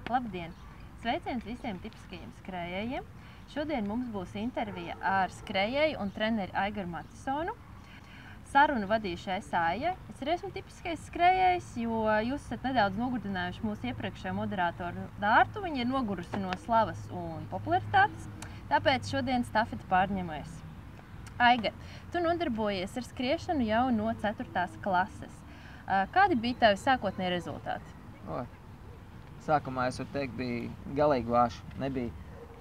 Labdien! Sveiciens visiem tipiskajiem skrējējiem! Šodien mums būs intervija ar skrējēju un treneri Aigaru Matisonu. Sarunu vadīšu es Aija. Es arī esmu tipiskais skrējējs, jo jūs esat nedaudz nogurdinājuši mūsu iepriekšējo moderātoru Dārtu. Viņa ir nogurusi no slavas un popularitātes, tāpēc šodien stafeti pārņemies. Aigar, tu nodarbojies ar skriešanu jau no 4. klases. Kādi bija tavi sākotnēji rezultāti? Sākumā es varu teikt, bija galīgi vāši.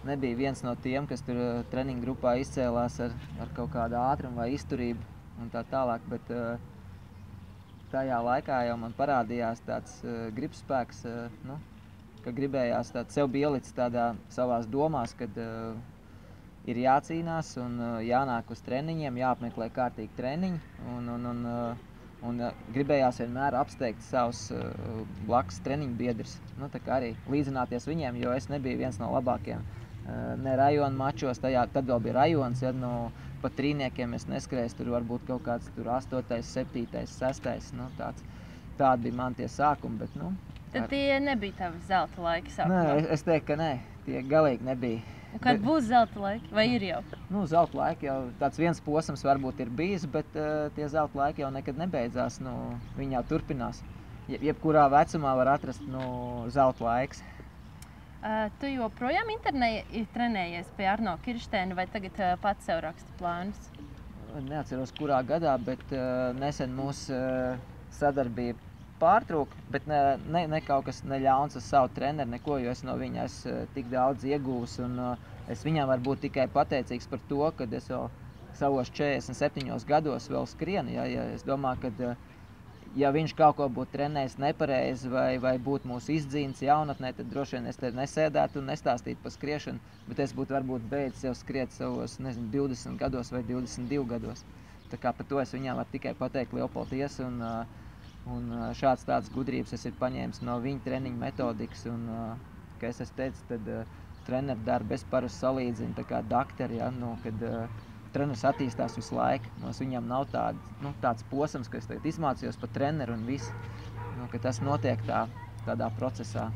Nebija viens no tiem, kas tur treniņu grupā izcēlās ar kaut kādu ātrumu vai izturību un tā tālāk, bet tajā laikā jau man parādījās tāds gribspēks, ka gribējās sev bija ielicis tādā savās domās, kad ir jācīnās un jānāk uz treniņiem, jāapmeklē kārtīgi treniņi un gribējās vienmēr apsteigt savus blakus treniņu biedrus. Tā kā arī līdzināties viņiem, jo es nebiju viens no labākiem. Ne rajona mačos, tad vēl bija rajons, pa trīniekiem es neskrēju, tur varbūt kaut kāds 8., 7., 6. Tādi bija man tie sākumi, bet Tad tie nebija tavi zelta laiki sākumā? Nē, es teiktu, ka nē, tie galīgi nebija. Un kad būs zelta laiki, vai ir jau? Zelta laiki jau tāds viens posms varbūt ir bijis, bet tie zelta laiki jau nekad nebeidzās, viņi jau turpinās. Jebkurā vecumā var atrast zelta laiks. Tu joprojām trenējies pie Arno Kiršteina vai tagad pats sev raksti plānus? Neatceros, kurā gadā, bet nesen mūsu sadarbība pārtrūka, bet ne kaut kas neļauns uz savu treneru, neko, jo es no viņa tik daudz iegūs un es viņam varu būt tikai pateicīgs par to, ka es jau savos 47 gados vēl skrienu. Es domāju, ka ja viņš kaut ko būtu trenējis nepareizi vai būtu mūsu izdzīnis jaunatnē, tad droši vien es te nesēdētu un nestāstītu par skriešanu, bet es būtu varbūt beidzis jau skriet savos, 20 gados vai 22 gados. Tā kā par to es viņam varu tikai pateikt lielu paldies un šāds tāds gudrības es ir paņēmis no viņa treniņu metodikas un, kā es teicu, tad treneru darbu es parasti salīdzinu tā kā dakteri, kad treneris attīstās visu laiku. Viņam nav tāds posms, ka es tagad izmācījos par treneru un visu, ka tas notiek tādā procesā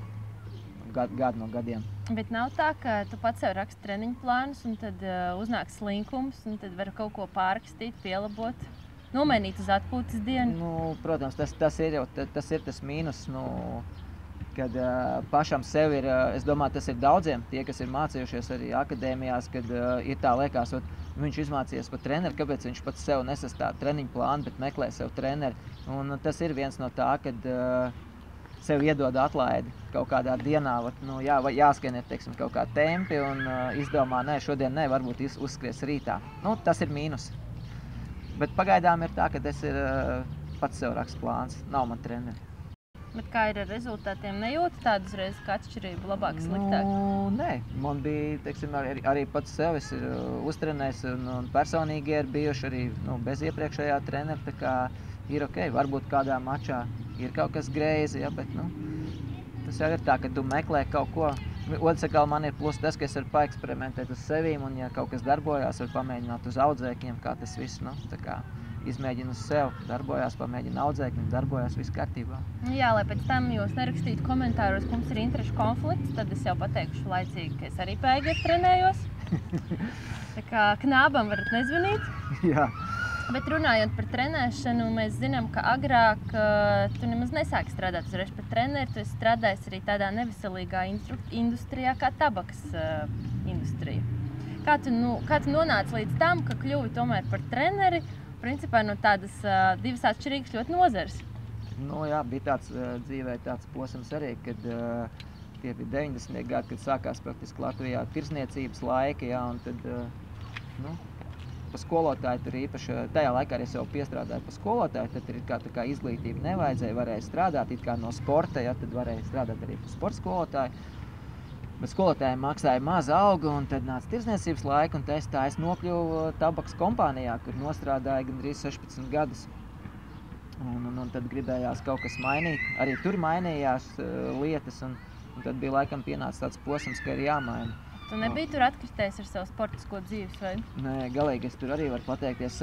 gadu no gadiem. Bet nav tā, ka tu pats sev raksti treniņu plānus un tad uznāk slinkums un tad var kaut ko pārrakstīt, pielabot? Nomainīt uz atpūtas dienu? Protams, tas ir tas mīnus, kad pašam sev ir, es domāju, tas ir daudziem, tie, kas ir mācījušies arī akadēmijās, kad ir tā liekas, viņš izmācījies par treneru, kāpēc viņš pats sev nesastāv treniņu plānu, bet meklē sev treneru. Un tas ir viens no tā, kad sev iedod atlaidi kaut kādā dienā, jāskrien ir, teiksim, kaut kā tempi un izdomā, šodien varbūt uzskries rītā. Tas ir mīnus. Bet pagaidām ir tā, ka es pats sev rakstu plāns, nav man treneri. Bet kā ir ar rezultātiem? Nejūti tādu uzreiz kā atšķirību, labāk, sliktāk? Nē, man bija, teiksim, arī pats sev es uztrenējis un personīgi ir bijuši arī bez iepriekšējā trenera, tā kā ir ok, varbūt kādā mačā ir kaut kas greizi, bet tas jau ir tā, ka tu meklē kaut ko. Otrsakal man ir plus tas, ka es varu paeksperimentēt uz sevīm un, ja kaut kas darbojās, var pamēģināt uz audzēkņiem, kā tas viss, tā kā izmēģinu uz sev, darbojās, pamēģinu audzēkņiem, darbojās, viss kārtībā. Jā, lai pēc tam jūs nerakstītu komentāros, ka mums ir interešu konflikts, tad es jau pateikšu laicīgi, ka es arī pie Aigaru trenējos. Tā kā knābam varat nezvanīt. Jā. Bet runājot par trenēšanu, mēs zinām, ka agrāk tu nemaz nesāki strādāt uzreiz par treneri, tu esi strādājis arī tādā neveselīgā industrijā kā tabakas industrija. Kā tu nonāci līdz tam, ka kļuvi tomēr par treneri, principā no tādas divas atšķirīgas ļoti nozares? Jā, bija tāds dzīvē tāds posms arī, kad tie bija 90. gadi, kad sākās praktiski Latvijā tirsniecības laiki, un tad, pa skolotāju tur īpaši, tajā laikā arī es jau piestrādāju pa skolotāju, tad ir tā kā izglītība nevajadzēja, varēja strādāt it kā no sporta, tad varēja strādāt arī pa sporta skolotāju. Bet skolotājiem maksāja maza alga, un tad nāca tirsniecības laika, un es nokļuvu tabakas kompānijā, kur nostrādāju gandrīz 16 gadus. Un tad gribējās kaut kas mainīt, arī tur mainījās lietas, un tad bija laikam pienācis tāds posms, ka ir jāmaina. Tu nebija tur atkritējis ar savu sportisko dzīvesveidu? Nē, galīgi es tur arī varu pateikties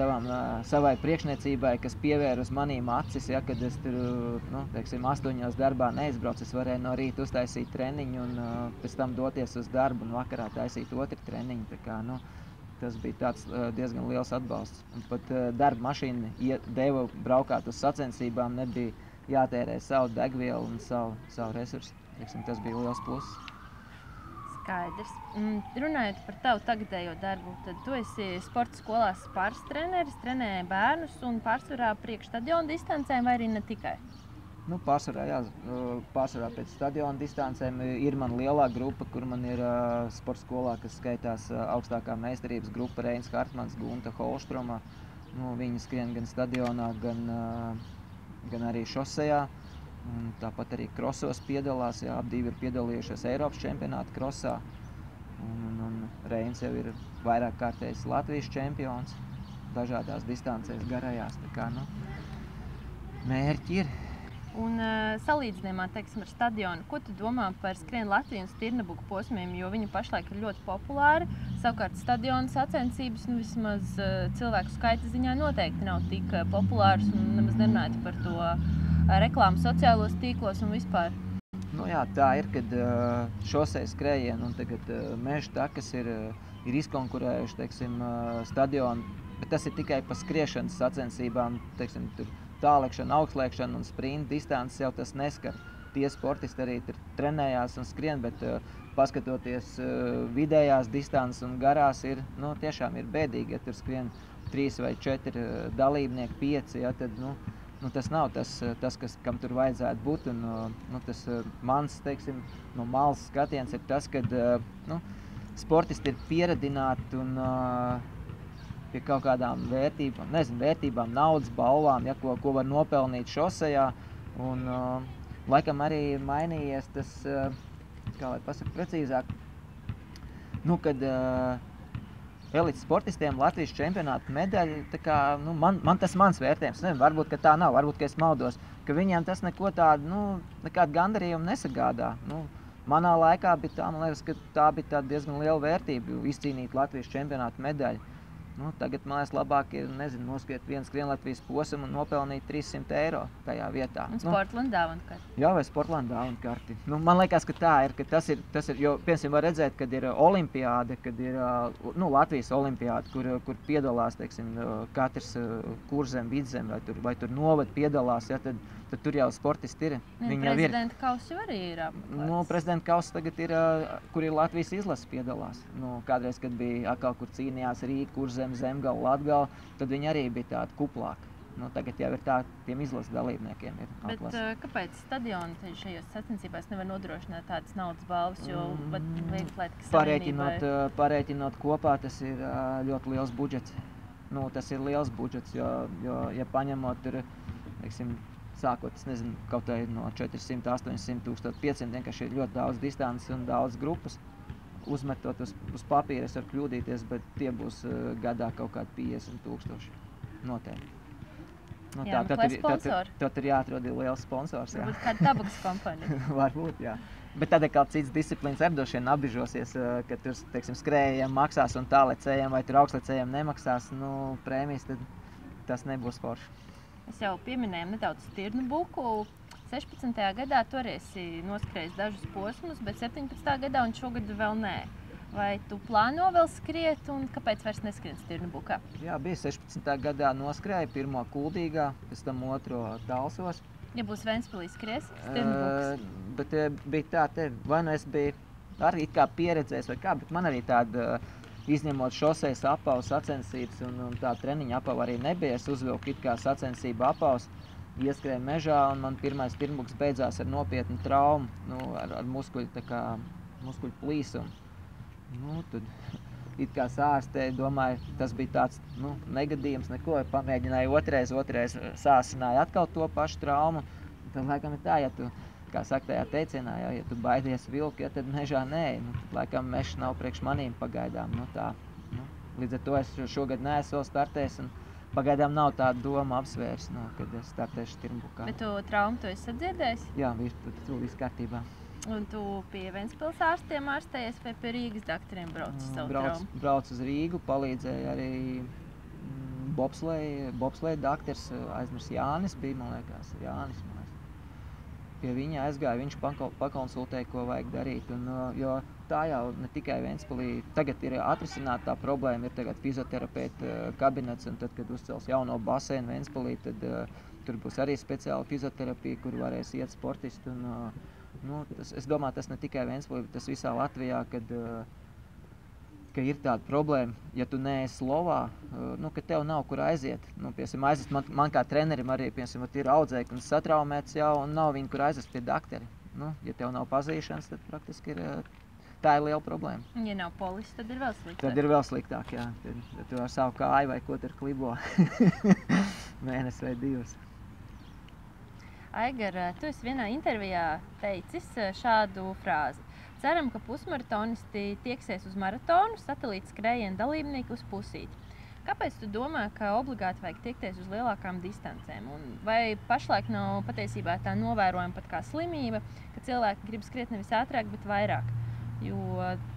savai priekšniecībai, kas pievēra uz manīm acis, ja, kad es tur, 8 darbā neizbraucu, es varēju no rīta uztaisīt treniņu un pēc tam doties uz darbu un vakarā taisīt otru treniņu. Tā kā, tas bija tāds diezgan liels atbalsts. Un pat darba mašīna deva braukāt uz sacensībām, nebija jātērē savu degvielu un savu resursu. Tas bija liels pluss. Skaidrs. Runājot par tavu tagadējo darbu, tad tu esi sporta skolās pāris treneris, trenēji bērnus un pārsvarā priekš stadiona distancēm vai arī ne tikai? Pārsvarā pēc stadiona distancēm ir man lielā grupa, kur man ir sporta skolā, kas skaitās augstākā meistarības grupa Reins Hartmans, Gunta Holštroma. Viņi skrien gan stadionā, gan arī šosejā. Tāpat arī krosos piedalās, abi ir piedalījušies Eiropas čempionāta krosā. Un Reins jau ir vairāk kārtējis Latvijas čempions dažādās distancēs garajās. Tā kā, mērķi ir. Un salīdzinājumā, teiksim, ar stadionu, ko tu domā par skrienu Latviju un Stirnabuku posmiem, jo viņi pašlaik ir ļoti populāri. Savukārt stadionu sacensības, vismaz cilvēku skaita ziņā noteikti nav tik populārs un nemaz nerunājot par to reklāmu sociālos tīklos un vispār. Tā ir, kad šoseja skrējieni un tagad meža takas ir izkonkurējuši, teiksim, stadionu, bet tas ir tikai pa skriešanas sacensībām, teiksim, tur tālekšana, augstliekšana un sprinta distances jau tas neskar. Tie sportisti arī tur trenējās un skrien, bet paskatoties vidējās distances un garās tiešām ir bēdīgi, ja tur skrien 3 vai 4 dalībnieki, 5, tad, tas nav tas kam tur vajadzētu būt. Un, tas mans, teiksim, no malas skatiens ir tas, kad sportisti ir pieradināti un pie kaut kādām vērtībām, naudas balvām, ko var nopelnīt šosejā. Un laikam arī ir mainījies tas, kā lai pasaka precīzāk, kad elites sportistiem Latvijas čempionāta medaļa, tas mans vērtējums, varbūt, ka tā nav, varbūt, ka es maldos, ka viņiem tas neko tādu, nekādu gandarījumu nesagādā. Manā laikā bija tā, man liekas, ka tā bija tāda diezgan liela vērtība, izcīnīt Latvijas čempionāta medaļu. Tagad man liekas labāk ir, noskriet vienu skrienu Latvijas posmu un nopelnīt 300 eiro tajā vietā. Un Sportland dāvana karti. Jā, vai Sportland dāvana karti. Man liekas, ka tā ir, ka tas ir, jo, piemēram, var redzēt, kad ir olimpiāde, kad ir, Latvijas olimpiāde, kur piedalās, teiksim, katrs kurzem, vidzem, vai tur novad piedalās, tad tur jau sportisti ir. Prezidenta kauss jau arī ir apmeklēts. Prezidenta kauss tagad ir, kur ir Latvijas izlases piedalās. Kādreiz, kad bija atkal, kur cīnījās Rīga, Kurzem, Zemgala, Latgala, tad viņi arī bija tādi kuplāki. Tagad jau ir tā, tiem izlases dalībniekiem ir atlase. Bet kāpēc stadioni šajos sacensībās nevar nodrošināt tādas naudas balvas, jo Vieglatlētikas savienībai? Parēķinot kopā, tas ir ļoti liels budžets. Tas ir liels budžets, jo ja paņemot tur, teiksim, sākot, kaut vai no 400, 800, 1500, vienkārši ir ļoti daudz distances un daudz grupas. Uzmetot uz papīra, es varu kļūdīties, bet tie būs gadā kaut kādi 50,000 noteikti. Tad ir jāatrod liels sponsors. Varbūt kāda tabakas kompānija. Varbūt, jā. Bet tad kā cits disciplīnas arī droši vien apbižosies, ka tur, teiksim, skrējējiem maksās un tālecējiem vai tur augstlecējiem nemaksās prēmijas, tad tas nebūs forši. Es jau pieminēju nedaudz Stirnabuku. 16. gadā tu arī esi noskrējis dažus posmus, bet 17. gadā un šogad vēl nē. Vai tu plāno vēl skriet un kāpēc vairs neskrien Stirnabukā? Jā, bija 16. gadā noskrēja pirmo Kuldīgā, pēc tam otro Talsos. Ja būs Ventspilī skries, Stirnabuks? Bet bija tā, vai es biju arī kā pieredzējis vai kā, bet man arī tāda izņemot šosejas apavu sacensības un tā treniņa apavu arī nebija. Es uzvilku it kā sacensību apavus, ieskrēju mežā un man pirmais Stirnabuks beidzās ar nopietnu traumu, ar muskuļu plīsumu. Tad it kā sārstēju, domāju, tas bija tāds negadījums, neko, pamēģināju otrais sāsināju atkal to pašu traumu. Tad laikam ir tā, ja tu, kā saka tajā teicienā, ja tu baidies vilku, tad mežā nē, tad laikam mežs nav priekš manīm pagaidām. Līdz ar to es šogad neesmu vēl startējis un pagaidām nav tāda doma apsvērs, kad es startēšu Stirnabukā. Bet tu traumu tu esi sadzirdējis? Jā, viss kārtībā. Un tu pie Ventspils ārstiem ārstējies vai pie Rīgas daktariem brauc uz savu traumu? Brauc uz Rīgu, palīdzēja arī bobsleja daktars, aizmirs Jānis bija, man liekas, Pie viņa aizgāja, viņš pakonsultēja, ko vajag darīt. Un, jo tā jau ne tikai Ventspilī, tagad ir atrisināta tā problēma, ir tagad fizioterapeita kabinets, un tad, kad uzcels jauno basēnu Ventspilī, tad tur būs arī speciāla fizioterapija, kur varēs iet sportisti. Un, es domāju, tas ne tikai Ventspilī, bet tas visā Latvijā, ka ir tāda problēma, ja tu neesi Slovā, ka tev nav kur aiziet. Piemēram, aiziet man kā trenerim arī, piemēram, ir audzēknis satraumēts jau un nav viņa, kur aizvest pie daktari. Ja tev nav pazīšanas, tad praktiski tā ir liela problēma. Ja nav polis, tad ir vēl sliktāk. Tad ir vēl sliktāk, jā. Tad tu ar savu kāju vai ko tur klibo mēnesi vai divas. Aigar, tu esi vienā intervijā teicis šādu frāzi. Ceram, ka pusmaratonisti tieksies uz maratonu, satelīta skrējiena dalībnieki uz pusīti. Kāpēc tu domā, ka obligāti vajag tiekties uz lielākām distancēm? Un vai pašlaik nav patiesībā tā novērojama pat kā slimība, ka cilvēki grib skriet nevis ātrāk, bet vairāk? Jo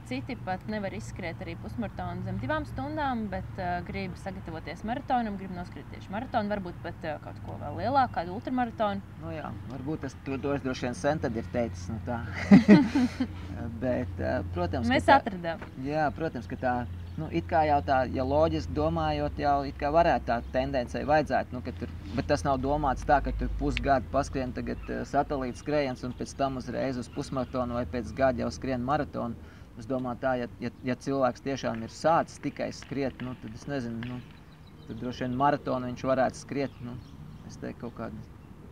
citi pat nevar izskriet arī pusmaratonu zem 2 stundām, bet grib sagatavoties maratonam, grib noskriet tieši maratonu, varbūt pat kaut ko vēl lielāku, kādu ultramaratonu. Jā, varbūt tas droši vien sen tad ir teicis, tā. Bet, protams, mēs atradām. Jā, protams, ka tā, it kā jau tā, ja loģiski domājot, jau it kā varētu tā tendencei vajadzētu, bet tas nav domāts tā, ka tur pusgadu paskrien tagad satelīta skrējiens un pēc tam uzreiz uz pusmaratonu vai pēc gada jau skrien maratonu. Es domāju tā, ja cilvēks tiešām ir sācis tikai skriet, tad es nezinu, tad droši vien maratonu viņš varētu skriet, es teiktu kaut kādi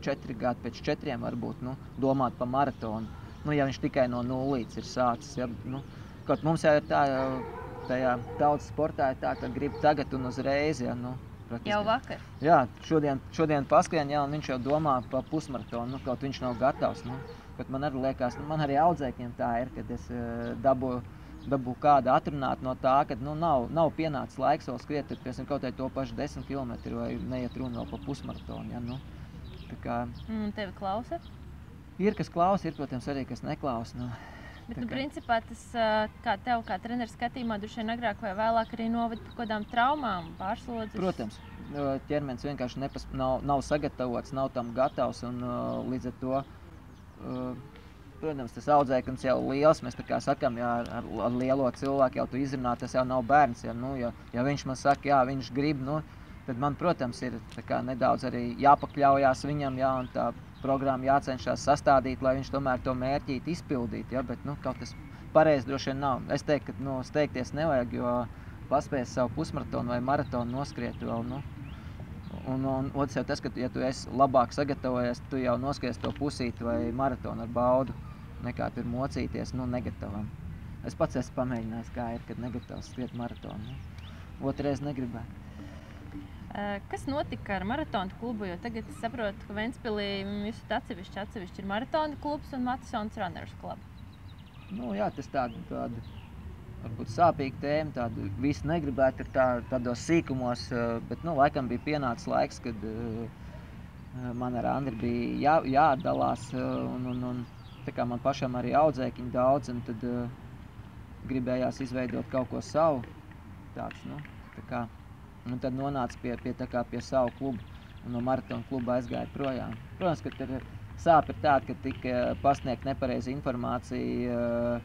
4 gadi, pēc 4 varbūt, domāt par maratonu. Ja viņš tikai no nulītes ir sācis, ja, kaut mums jau ir tā, tajā tautas sportā ir tā, ka grib tagad un uzreiz, ja, jau vakar. Jā, šodien paskrien, ja, un viņš jau domā par pusmaratonu, kaut viņš nav gatavs, bet man arī liekas, man arī audzēkņiem tā ir, kad es dabū kādu atrunāt no tā, ka nav pienācis laiks vēl skriet, tad, piemēram, kaut vai to pašu 10 km vai neiet runa vēl par pusmaratonu, ja, tā kā... Un tevi klausa? Ir, kas klausa, ir, protams, arī, kas neklausa, Bet, principā, tas, kā tev, kā treneris skatījumā, droši vien agrāk vai vēlāk arī noved par kādām traumām, pārslodzes? Protams, ķermenis vienkārši nav sagatavots, nav tam gatavs, un līdz ar to, protams, tas audzēknis jau liels, mēs tā kā sakam, ja ar lielo cilvēku jau tu izrunā, tas jau nav bērns, ja viņš man saka, jā, viņš grib, tad man, protams, ir tā kā nedaudz arī jāpakļaujās viņam, jā, un tā programma jācenšas sastādīt, lai viņš tomēr to mērķīti izpildītu, ja, bet kaut kas pareizi droši vien nav. Es teiktu, ka steigties nevajag, jo paspēs savu pusmaratonu vai maratonu noskriet vēl, un otrs jau tas, ka, ja tu esi labāk sagatavojies, tu jau noskries to pusīti vai maratonu ar baudu, nekā tur mocīties, negatavam. Es pats esmu pamēģinājis, kā ir, kad negatavs skriet maratonu. Otrais negribētu. Kas notika ar maratonu klubu, jo tagad es saprotu, ka Ventspilī jūs esat atsevišķi ir maratonu klubs un Matisons Runners Club. Jā, tas tāda varbūt sāpīga tēma, tādu visu negribētu tādos sīkumos, bet, laikam bija pienācis laiks, kad man ar Andri bija jāatdalās, un tā kā man pašam arī audzēkņi daudz, un tad gribējās izveidot kaut ko savu, tāds, tā kā. Un tad nonāca pie savu klubu un no maratona kluba aizgāja projām. Protams, ka tur sāp ir tāda, ka tika pasniegt nepareizi informācija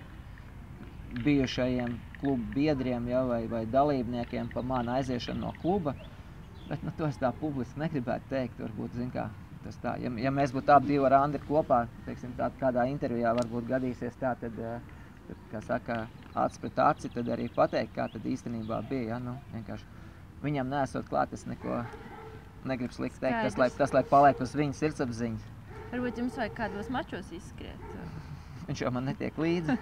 bijušajiem klubu biedriem, ja, vai dalībniekiem par manu aiziešanu no kluba. Bet to es tā publiski negribētu teikt. Varbūt, tas tā. Ja mēs būtu abi ar Andri kopā, teiksim, kādā intervijā varbūt gadīsies tā, tad kā saka, acis pret aci, tad arī pateikt, kā tad īstenībā bija. Ja, vienkārši. Viņam neesot klāt, es neko negribu slikti teikt, tas lai paliek uz viņa sirdsapziņas. Varbūt jums vajag kādos mačos izskriet? Viņš jau man netiek līdzi.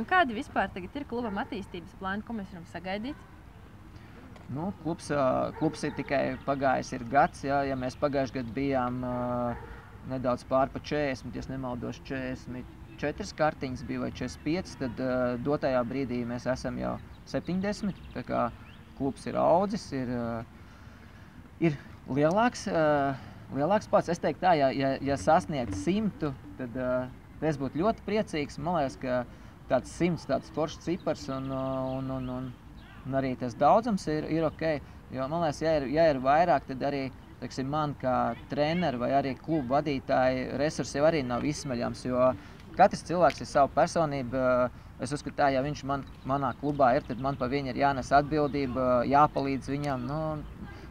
Kādi vispār tagad ir klubam attīstības plāni, ko mēs varam sagaidīt? Klubs ir tikai pagājis ir gads, ja mēs pagājuši gadu bijām nedaudz pār pa 40, ja nemaldos 44 kartiņas bija vai 45, tad dotajā brīdī mēs esam jau 70, tā kā klubs ir audzis, ir lielāks pats. Es teiktu tā, ja sasniegt 100, tad es būtu ļoti priecīgs. Man liekas, ka tāds 100 tāds foršs cipars un arī tas daudzums ir ok. Jo man liekas, ja ir vairāk, tad arī, teiksim, man kā treneri vai arī klubu vadītāji resursi jau arī nav izsmeļams, jo katrs cilvēks ir savu personību. Es uzskatu tā, ja viņš manā klubā ir, tad man pa viņu ir jānes atbildība, jāpalīdz viņam,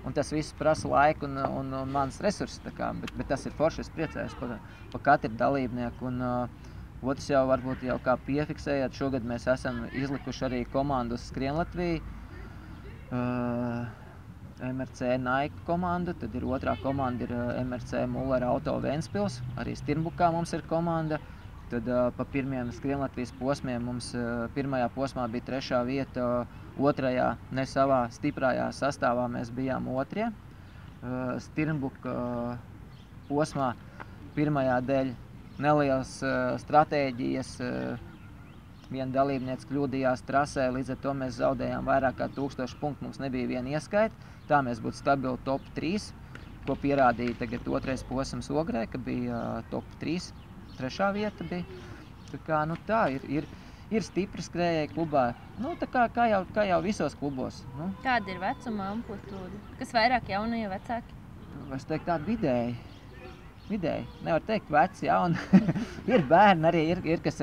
un tas viss prasa laiku un mans resursi, bet tas ir forši, es priecājos par katru dalībnieku. Un otrs jau varbūt jau kā piefiksējāt, šogad mēs esam izlikuši arī komandu uz Skrien Latviju, MRC Nike komandu, tad ir otrā komanda ir MRC Muller Auto Ventspils, arī Stirnbukā mums ir komanda. Tad pa pirmiem Skrien Latvijas posmiem mums pirmajā posmā bija 3. vieta, otrajā ne savā stiprājā sastāvā mēs bijām 2. Stirnbuka posmā pirmajā dēļ nelielas stratēģijas, viena dalībniece kļūdījās trasē, līdz ar to mēs zaudējām vairāk kā 1000 punktu, mums nebija viena ieskaita. Tā mēs būtu stabili top 3, ko pierādīja tagad 2. posms Ogrē, ka bija top 3. 3. vieta bija. Tā ir stipri skrējēji klubā. Kā jau visos klubos. Kāda ir vecuma amplitūda? Kas vairāk jaunie, vecāki? Es teiktu tādu vidēji. Nevar teikt veci, jauni. Ir bērni arī, ir kas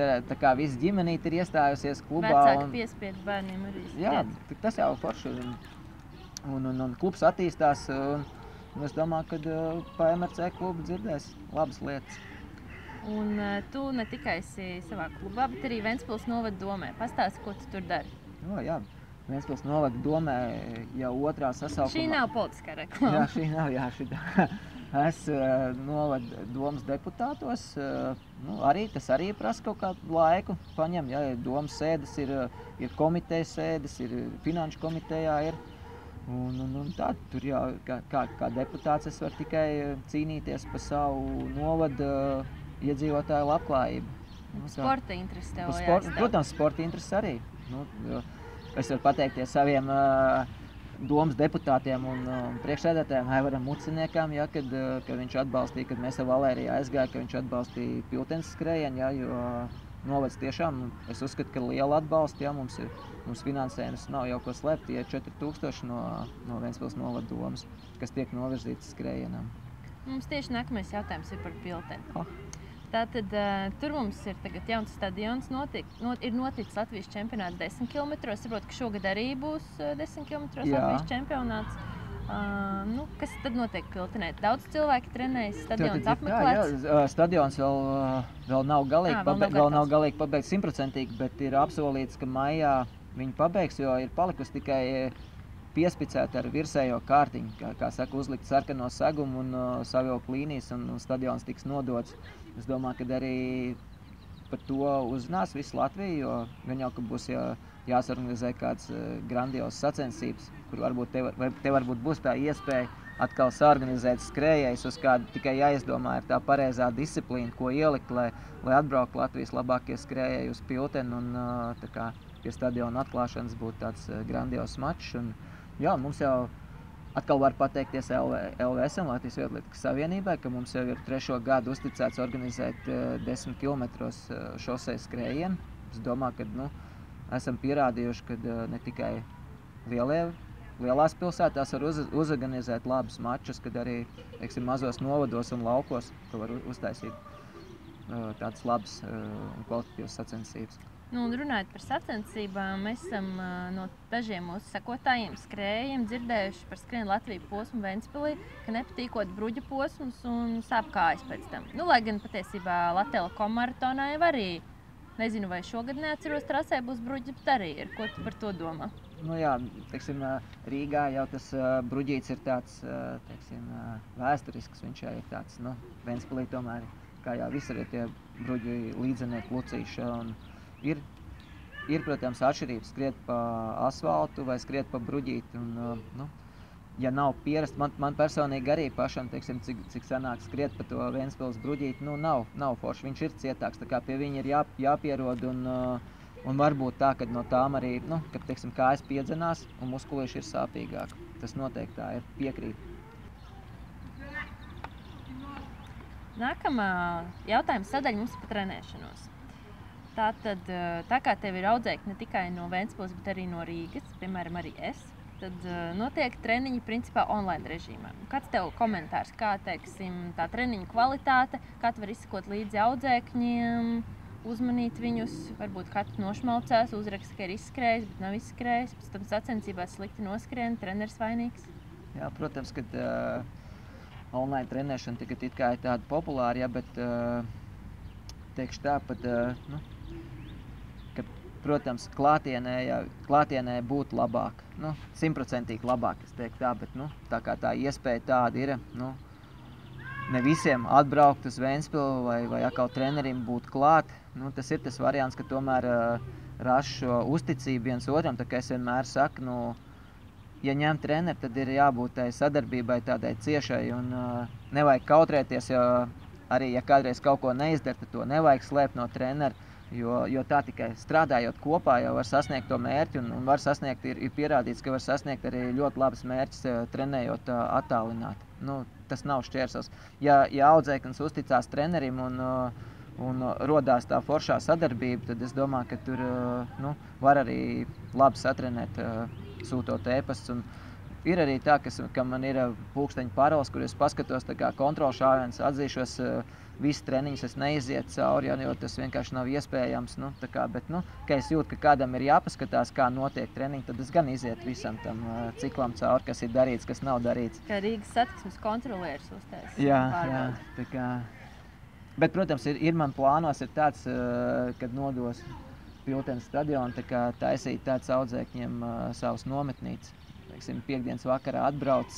visa ģimenīte ir iestājusies klubā. Vecāki piespied bērniem arī skriet. Jā, tas jau forši. Un klubs attīstās. Un es domāju, ka pa MRC klubu dzirdēs labas lietas. Un tu ne tikai esi savā klubā, bet arī Ventspils novada domē. Pastāsti, ko tu tur dari? Jā, Ventspils novada domē jau 2. sasaukumā. Šī nav politiskā reklāma. Jā, šī nav. Es novadu domas deputātos. Tas arī prasa kaut kādu laiku paņem. Ja domas sēdes ir komitejas sēdes, ir finanšu komitejā ir. Un tā, tur jau kā deputāts es varu tikai cīnīties par savu novadu iedzīvotāju labklājību. Sporta interesi tev jāstāv. Protams, sporta interesi arī. Es varu pateikties saviem domas deputātiem un priekšsēdētājiem Aivaram Muciniekam, kad viņš atbalstīja, kad mēs ar Valēriju aizgāja, ka viņš atbalstīja piltenes skrējienu, jo novads tiešām, es uzskatu, ka liela atbalsta, mums finansējums nav jau ko slēpt, tie 4000 no Ventspils novada domas, kas tiek novirzītas skrējienam. Mums tieši nākamais jautājums ir par pilteni. Tātad tur mums ir tagad jauns stadions, ir noticis Latvijas čempionāts 10 km. Es saprotu, ka šogad arī būs 10 km Latvijas čempionāts. Kas tad notiek piltenē? Daudz cilvēki trenējas, stadions apmeklēts? Jā, stadions vēl nav galīgi pabeigts 100%, bet ir apsolīts, ka maijā viņi pabeigs, jo ir palikusi tikai piespicēta ar virsējo kārtiņu, kā saka, uzlikt sarkano segumu un savilkt līnijas un stadions tiks nodots. Es domāju, ka arī par to uzzinās visu Latviju, jo gan jau, ka būs jāsorganizē kāds grandios sacensības, kur varbūt te varbūt būs tā iespēja atkal saorganizēt skrējējus, uz kādu tikai jāizdomā ir tā pareizā disciplīna, ko ielikt, lai atbrauktu Latvijas labākie skrējēji uz pilteni un pie stadiona atklāšanas būtu tāds grandios mačs. Mums jau atkal var pateikties LVS, Latvijas Vieglatlētikas Savienībai, ka mums jau ir 3. gadu uzticēts organizēt 10 km šosejas skrējienu. Es domāju, ka esam pierādījuši, ka ne tikai lielās pilsētās var uzorganizēt labus mačus, kad arī mazos novados un laukos var uztaisīt tādas labas un kvalitatīvas sacensības. Un runājot par sacensībām, mēs esam no dažiem mūsu sekotājiem, skrējējiem dzirdējuši par Skrien Latviju posmu Ventspilī, ka nepatīkot bruģa posmus un sāp kājas pēc tam. Lai gan patiesībā Latelekom maratonā jau arī, nezinu, vai šogad neatceros, trasē būs bruģi, bet arī ir. Ko tu par to domā? Rīgā jau tas bruģīts ir tāds, vēsturisks, viņš jau ir tāds, Ventspilī tomēr, kā jau visur ir tie bruģi līdzenieki lucīši. Ir, protams, atšķirības skriet pa asfaltu vai skriet pa bruģīti. Ja nav pierast, man personīgi arī pašam, cik sanāk skriet pa to Ventspils bruģīti, nav forši. Viņš ir cietāks, tā kā pie viņa ir jāpierod un varbūt tā, ka no tām arī, kad, kājas piedzenās un muskulīši ir sāpīgāk. Tas noteikti tā ir, piekrīt. Nākamā jautājuma sadaļa mums par trenēšanos. Tātad, tā kā tev ir audzēkņi ne tikai no Ventspils, bet arī no Rīgas, piemēram, arī es, tad notiek treniņi principā online režīmā. Kāds tev komentārs, kā, teiksim, tā treniņu kvalitāte, kā tu vari izsekot līdzi audzēkņiem, uzmanīt viņus, varbūt kāds nošmalcās, uzraksta, ka ir izskrējis, bet nav izskrējis, pēc tam sacensībās slikti noskrien, treneris vainīgs? Jā, protams, kad online trenēšana tagad it kā ir tāda populāra, ja, bet teikšu tā pat, ka, protams, klātienē būtu labāk, 100% labāk, es teiktu tā, bet tā kā tā iespēja tāda ir, ne visiem atbraukt uz Ventspilu vai atkal trenerim būt klāt, tas ir tas variants, ka tomēr rast šo uzticību viens otram, tā kā es vienmēr saku, ja ņem treneri, tad ir jābūt tai sadarbībai tādai ciešai un nevajag kautrēties, jo arī, ja kādreiz kaut ko neizdara, tad to nevajag slēpt no trenera, jo tā tikai strādājot kopā jau var sasniegt to mērķi un var sasniegt, ir pierādīts, ka var sasniegt arī ļoti labas mērķis trenējot attālināt. Tas nav šķērslis. Ja audzēknis uzticās trenerim un rodās tā foršā sadarbība, tad es domāju, ka tur var arī labi satrenēt sūtot ēpastus. Ir arī tā, ka man ir pulksteņu paroles, kur es paskatos kontrolšāviens, atzīšos, visas treniņas es neizietu cauri, jo tas vienkārši nav iespējams. Bet, ka es jūtu, ka kādam ir jāpaskatās, kā notiek treniņi, tad es gan izietu visam tam ciklam cauri, kas ir darīts, kas nav darīts. Kā Rīgas satiksmes kontrolieris uztais. Jā, tā kā. Bet, protams, ir man plānos ir tāds, kad nodos Piltenes stadionu, taisīt tāds audzēkņiem savus nometnītes. Piektdienas vakarā atbrauc,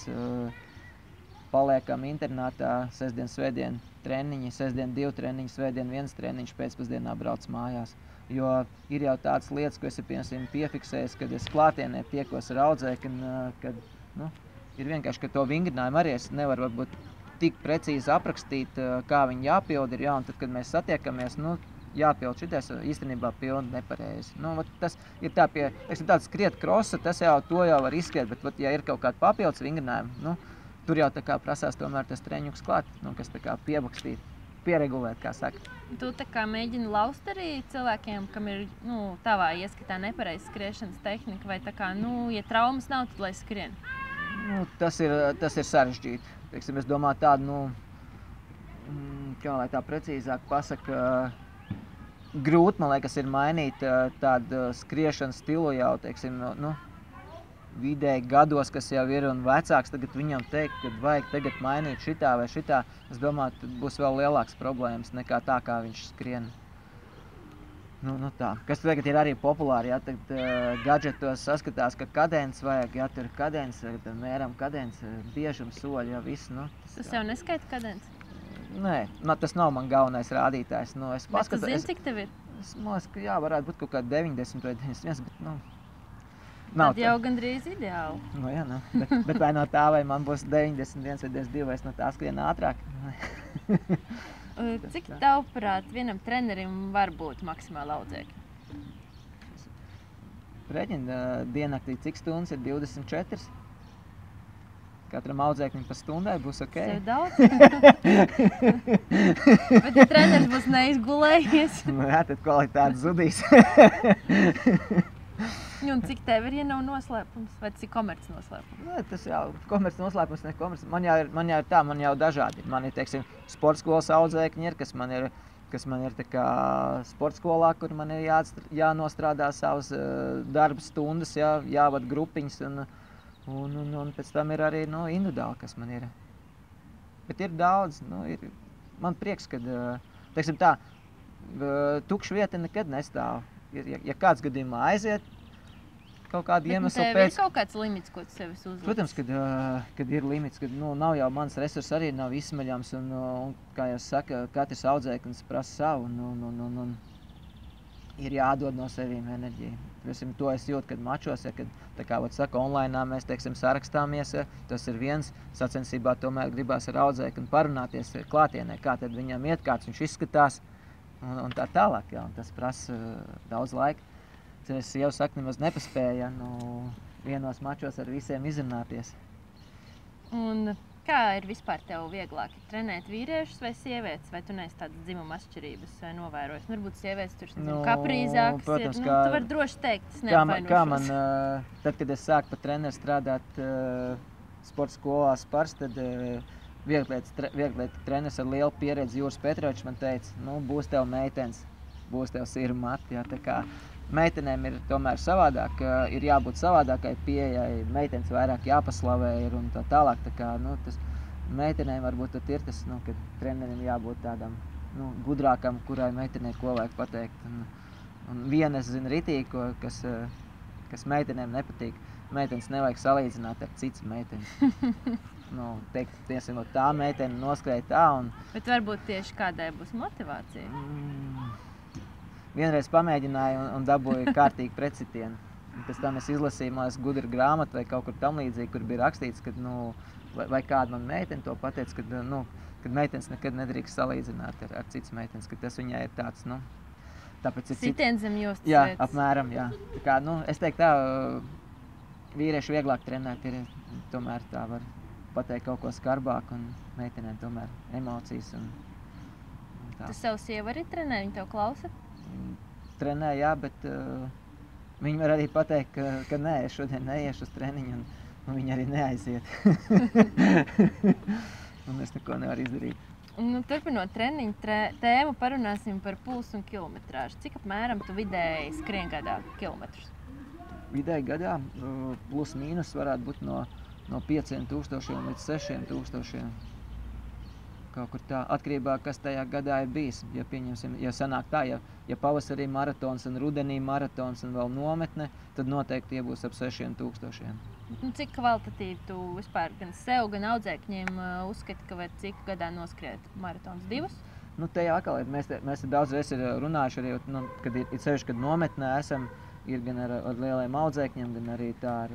paliekam internātā, sestdien, svētdien treniņi, sestdien 2 treniņi, svētdien 1 treniņš, pēcpusdienā brauc mājās. Jo ir jau tādas lietas, ko es piefiksējis, kad es klātienē tiekos ar audzēkni, kad ir vienkārši, ka to vingrinājumu arī es nevaru varbūt tik precīzi aprakstīt, kā viņi jāpild ir, un tad, kad mēs satiekamies, jāpild šitais īstenībā pilni nepareizi. Tas ir tā tāds skriet krosa, tas jau to jau var izskriet, bet ja ir kaut kāda papildus vingrinājuma, tur jau tā kā prasās tomēr tas treņuks klāt, kas tā kā piebakstīt, pieregulēt, kā saka. Tu tā kā mēģini laust arī cilvēkiem, kam ir, tavā ieskatā nepareiz skriešanas tehnika, vai tā kā, ja traumas nav, tad lai skrien? Tas ir sarežģīti. Es domāju tādu, kā lai tā precīzāk pasaka, grūti, man liekas, ir mainīt tādu skriešanas stilu jau, vidēji gados, kas jau ir un vecāks, tagad viņam teikt, ka vajag tagad mainīt šitā vai šitā. Es domāju, tad būs vēl lielāks problēmas nekā tā, kā viņš skrien. Tā. Kas tagad ir arī populāri, tagad gadžetos saskatās, ka kadens vajag, tur kadens, mēram kadens, biežam soļi, viss, Tas jau neskaita kadens? Nē, tas nav man galvenais rādītājs. Es paskatos, bet tu zini, cik tev ir? Es domāju, ka jā, varētu būt kaut kā 90 vai 91, bet nav. Tad jau gandrīz ideāli. Jā, bet vai no tā, vai man būs 91 vai 92, vai es no tā skrien ātrāk? Cik tavuprāt vienam trenerim var būt maksimāli audzēkņi? Rēķina diennaktī, cik stundas ir 24? Katram audzēkņam pa stundai būs ok. Tas ir daudz. Bet ja treneris būs neizgulējies. Jā, tad kvalitāte zudīs. Un cik tev ir, ja nav noslēpums? Vai tas ir komerc noslēpums? Nē, tas jau komerc noslēpums, ne komerc. Man jau ir tā, man jau dažādi. Man ir, sporta skolas audzēkņi ir, kas man ir tā kā sporta skolā, kur man ir jānostrādā savas darba stundas, jāvad grupiņas un pēc tam ir arī individuāli, kas man ir. Bet ir daudz, man prieks, kad, tā, tukša vieta nekad nestāv. Ja kāds gadījumā aiziet, kaut kādu iemeslu pēc. Bet tev ir kaut kāds limits, ko tu sevis uzliks? Protams, kad ir limits, kad nav jau mans resurs arī nav izsmeļams un kā jau saka, katrs audzēknis prasa savu un ir jādod no sevīm enerģiju. To es jūtu, kad mačos, kad tā kā saka, online mēs sarakstāmies, tas ir viens, sacensībā tomēr gribās ar audzēkni parunāties klātienē, kā tad viņam iet, kāds viņš izskatās un tā tālāk, un tas prasa daudz laika. Es jau saku, nemaz nepaspēju vienos mačos ar visiem izrunāties. Un Kā ir vispār tev vieglāk trenēt vīriešus vai sievietes? Vai tu neesi tādas dzimuma atšķirības novērojis? Varbūt sievietes tur kaprīzākas protams, ir. Tu vari droši teikt, es neapvainošos. Kā man, tad, kad es sāku par treneru strādāt sporta skolā Spars, tad vieglietu treneris ar lielu pieredzi Jūras Petrovičs man teica, būs tev meitenes, būs tev sirma mati. Jā, tā kā meitenēm ir tomēr savādāk, ir jābūt savādākai pieejai, meitenes vairāk jāpaslavē ir un tā tālāk. Tā kā, tas meitenēm varbūt ir tas, ka trenerim jābūt tādam gudrākam, kurai meitenei ko vajag pateikt. Un viena es zinu ritīgi, kas meitenēm nepatīk. Meitenes nevajag salīdzināt ar citas meitenes. Teikt, tiešām, tā meitene noskrēja tā. Bet varbūt tieši kādai būs motivācija? Vienreiz pamēģināju un dabūju kārtīgi precitienu. Pēc tam es izlasīju gudru grāmatu vai kaut kur tam līdzīgi, kur bija rakstīts, ka, vai kāda man meitene to pateica, ka meitenes nekad nedrīkst salīdzināt ar citas meitenes, ka tas viņai ir tāds, tāpēc ir sitiens zem jostas jā, vietas. Apmēram, jā. Tā kā, es teiktu tā, vīrieši vieglāk trenēt ir, tomēr tā var pateikt kaut ko skarbāk un meitenēm tomēr emocijas un tā. Tu savu sievu arī trenē, viņa tev klausa? Trenē, jā, bet viņi var arī pateikt, ka nē, es šodien neiešu uz treniņu un viņi arī neaiziet. Un es neko nevaru izdarīt. Turpinot treniņu tēmu, parunāsim par pulsu un kilometrāžu. Cik apmēram tu vidēji skrien gadā kilometrus? Vidēji gadā plus mīnus varētu būt no 5000 līdz 6000. Kaut kur tā, atkarībā, kas tajā gadā ir bijis. Ja pieņemsim, ja sanāk tā, ja pavasarī maratons un rudenī maratons un vēl nometne, tad noteikti tie būs ap 6000. Cik kvalitatīvi tu vispār gan sev, gan audzēkņiem uzskati, ka var cik gadā noskriet maratons? 2? Te jau atkal ir, mēs daudz reiz ir runājuši arī, kad ir sevišķi, kad nometnē esam, ir gan ar lieliem audzēkņiem, gan arī tā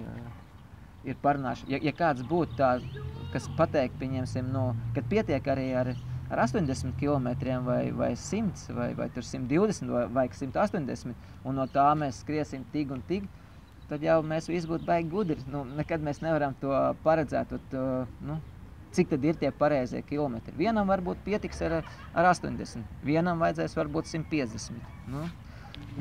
ir parunājuši. Ja kāds būtu tā, kas pateikt, pieņemsim, kad pietiek arī ar 80 km vai 100 vai tur 120 vai 180 un no tā mēs skriesim tik un tik, tad jau mēs visi būtu baigi gudri. Nekad mēs nevaram to paredzēt, cik tad ir tie pareizie kilometri. Vienam varbūt pietiks ar 80, vienam vajadzēs varbūt 150.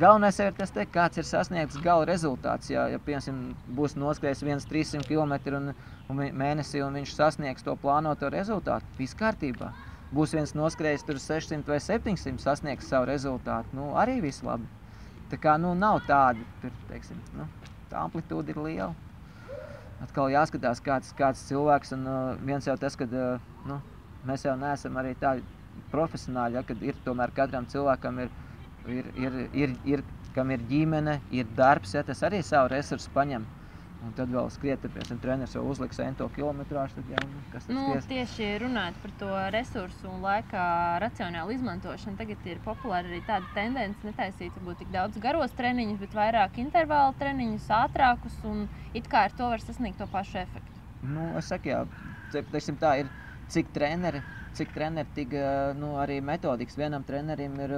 Galvenais ir tas, kāds ir sasniegts gala rezultāts. Ja piemēram, būs noskrējis 300 km un mēnesī un viņš sasniegs to plānoto rezultātu, viss kārtībā. Būs viens noskrējis tur 600 vai 700, sasniegs savu rezultātu, arī viss labi. Tā kā, nav tāda, teiksim, tā amplitūda ir liela. Atkal jāskatās, kāds cilvēks, un viens jau tas, kad mēs jau neesam arī tādi profesionāļi, kad ir tomēr katram cilvēkam kam ir ģimene, ir darbs, tas arī savu resursu paņem. Un tad vēl skriet, piemēram, treneris jau uzliks 100 kilometrāžu, tad jau, kas tas skries? Tieši runājot par to resursu un laikā racionālu izmantošanu, tagad ir populāra arī tāda tendence netaisīt varbūt tik daudz garos treniņus, bet vairāk intervālu treniņus, ātrākus, un it kā ar to var sasniegt to pašu efektu. Es saku, jā, teiksim tā ir, cik treneri, tik arī metodikas. Vienam trenerim ir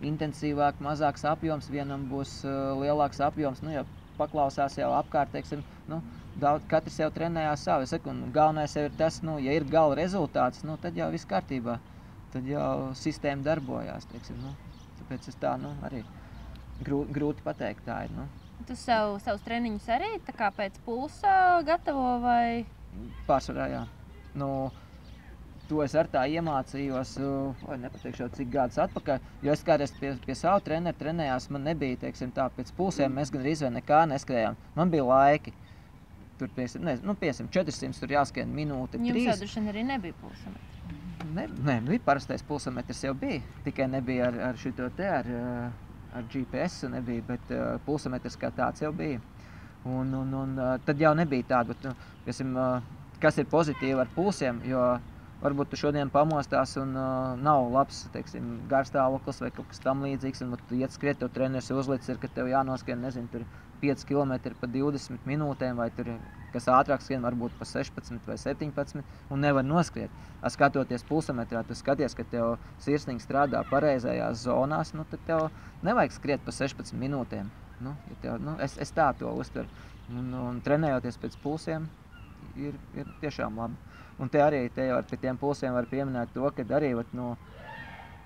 intensīvāk, mazāks apjoms, vienam būs lielāks apjoms. Ja paklausās jau apkārt, teiksim, katrs jau trenējās savu. Galvenais jau ir tas, ja ir gala rezultāts, tad jau viss kārtībā. Tad jau sistēma darbojās, teiksim. Tāpēc es tā, arī grūti pateikt tā ir. Tu savus treniņus arī tā kā pēc pulsa gatavo vai? Pārsvarā, jā. To es ar tā iemācījos, nepateikšu jau cik gadus atpakaļ, jo es kādreiz pie savu treneru trenējās, man nebija, teiksim tā, pēc pulsiem mēs gan arī nekā neskrējām. Man bija laiki. Tur, piemēram, 400 tur jāskrien minūte, 3. Jums jau droši vien arī nebija pulsometri? Nē, bija parastais pulsometrs jau bija, tikai nebija ar šito te, ar GPS nebija, bet pulsometrs kā tāds jau bija. Un tad jau nebija tāda, bet, kas ir pozitīvi ar pulsiem, jo varbūt tu šodien pamostās un nav labs, teiksim, garstāvoklis vai kaut kas tam līdzīgs, un tu iet skriet, tev treneris uzlicis, ka tev jānoskrien, tur 5 km pa 20 minūtēm, vai tur, kas ātrāk skrien, varbūt pa 16 vai 17, un nevar noskriet. Skatoties pulsometrā, tu skaties, ka tev sirsniņa strādā pareizajās zonās, tad tev nevajag skriet pa 16 minūtēm. Es tā to uztveru. Un trenējoties pēc pulsiem ir tiešām labi. Un te arī pie tiem pulsiem var pieminēt to, ka arī,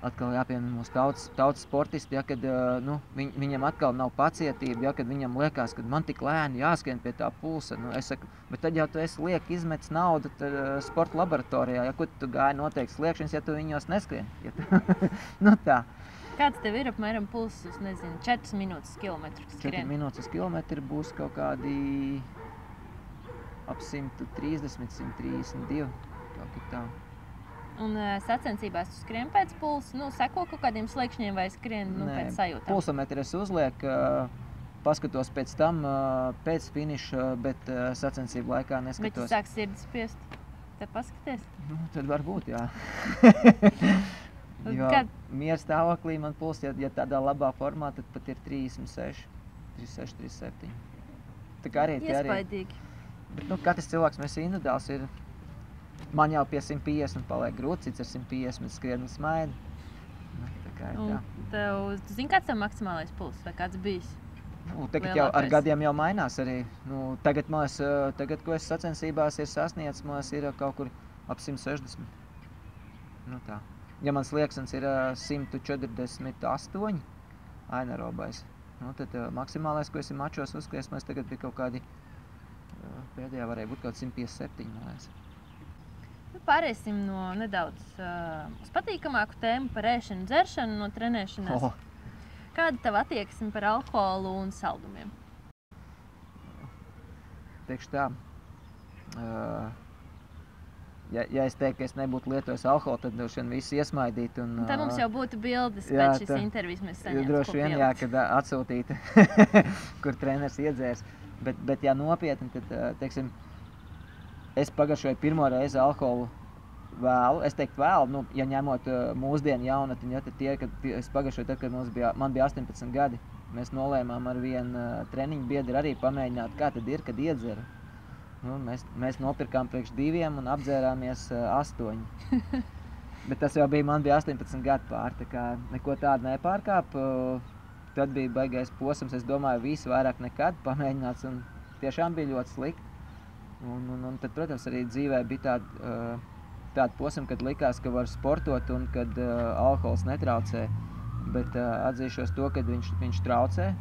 atkal jāpiemina mūsu tautas sportisti, ja, kad viņam atkal nav pacietība, ja, kad viņam liekas, ka man tik lēni jāskrien pie tā pulsa. Es saku, bet tad jau tu esi lieki izmetis naudu sporta laboratorijā, ja, kur tu gāji noteikti sliekšņus, ja tu viņos neskrien. Ja tu, tā. Kāds tev ir apmēram pulss uz, 4 minūtes kilometru skrien? 4 minūtes kilometri būs kaut kādi ap 130, 132, kaut kā tā. Un sacensībās tu skrien pēc pulsa, seko kaut kādiem sliekšņiem vai skrien pēc sajūtām? Pulsometru es uzlieku, paskatos pēc tam, pēc finiša, bet sacensību laikā neskatos. Bet tu sāk sirdi spiest? Te paskaties? Tad varbūt, jā. Jo miera stāvoklī man puls, ja tādā labā formā, tad pat ir 36, 37. Tā kā arī iespaidīgi. Bet katrs cilvēks mēs individuāls ir. Man jau pie 150 paliek grūti, cits ar 150 skrien un smaida. Tā kā ir tā. Tu zini, kāds tev maksimālais pulss vai kāds bijis? Tagad jau ar gadiem jau mainās arī. Tagad, ko es sacensībās ir sasniedz, ir kaut kur ap 160. Tā. Ja mans slieksnis ir 148 anaerobais, tad maksimālais, ko esi mačos uzskriesmais, tagad bija kaut kādi, pēdējā varēja būt kaut 157, mālēs. Pārēsim nedaudz uz patīkamāku tēmu par ēšanu, dzeršanu no trenēšanās. Kāda tava attieksme par alkoholu un saldumiem? Teikšu tā. Ja es teiktu, ka es nebūtu lietojis alkoholu, tad droši vien visi iesmaidītu. Tā mums jau būtu bildes pēc šīs intervijas mēs saņemtu. Droši vien, kad atsūtītu, kur treneris iedzērs. Bet ja nopietni, tad, teiksim, es pagašoju pirmo reizi alkoholu vēlu. Es teiktu vēlu, ja ņemot mūsdienu jaunatni, tad kad es pagašoju tad, kad man bija 18 gadi. Mēs nolēmām ar vienu treniņu biedru arī pamēģināt, kā tad ir, kad iedzeru. Mēs nopirkām priekš 2 un apdzērāmies 8. Bet tas jau man bija 18 gadu pār, tā kā neko tādu nepārkāp. Tad bija baigais posms, es domāju, visu vairāk nekad pamēģināts un tiešām bija ļoti slikti. Un tad, protams, arī dzīvē bija tāda posma, kad likās, ka var sportot un kad alkohols netraucē. Bet atzīšos to, kad viņš traucē.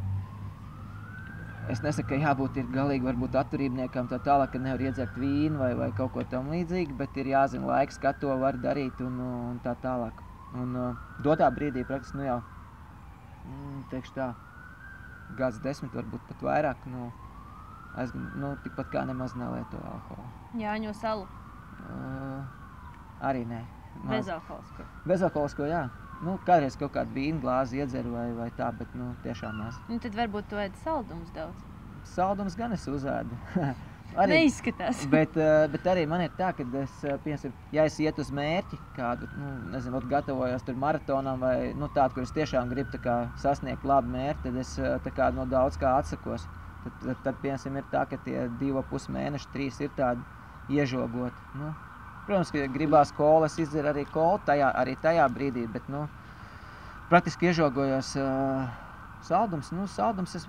Es nesaku, ka jābūt ir galīgi varbūt atturībniekam tā tālāk, ka nevar iedzert vīnu vai kaut ko tam līdzīgi, bet ir jāzina laiks, kad to var darīt un tā tālāk. Un dotā brīdī praktiski jau, teikšu tā, gads 10, varbūt pat vairāk, tikpat kā nemaz nelieto alkoholu. Jāņo salu? Arī nē. Bezalkoholisko? Bezalkoholisko, jā. Kādreiz kaut kādu vīnu glāzi iedzeru vai tā, bet tiešām maz. Tad varbūt tu ēdi saldumus daudz? Saldums gan es uzēdu. Neizskatās. Bet arī man ir tā, ka ja es iet uz mērķi kādu, gatavojos tur maratonam vai tādu, kur es tiešām gribu sasniegt labu mērķi, tad es no daudz kā atsakos. Tad piemēram, ir tā, ka tie 2,5 mēneši, 3 ir tādi iežogoti. Protams, ka gribās kolu, es izdzeru arī kolu arī tajā brīdī, bet praktiski iežogojos saldums. Saldums es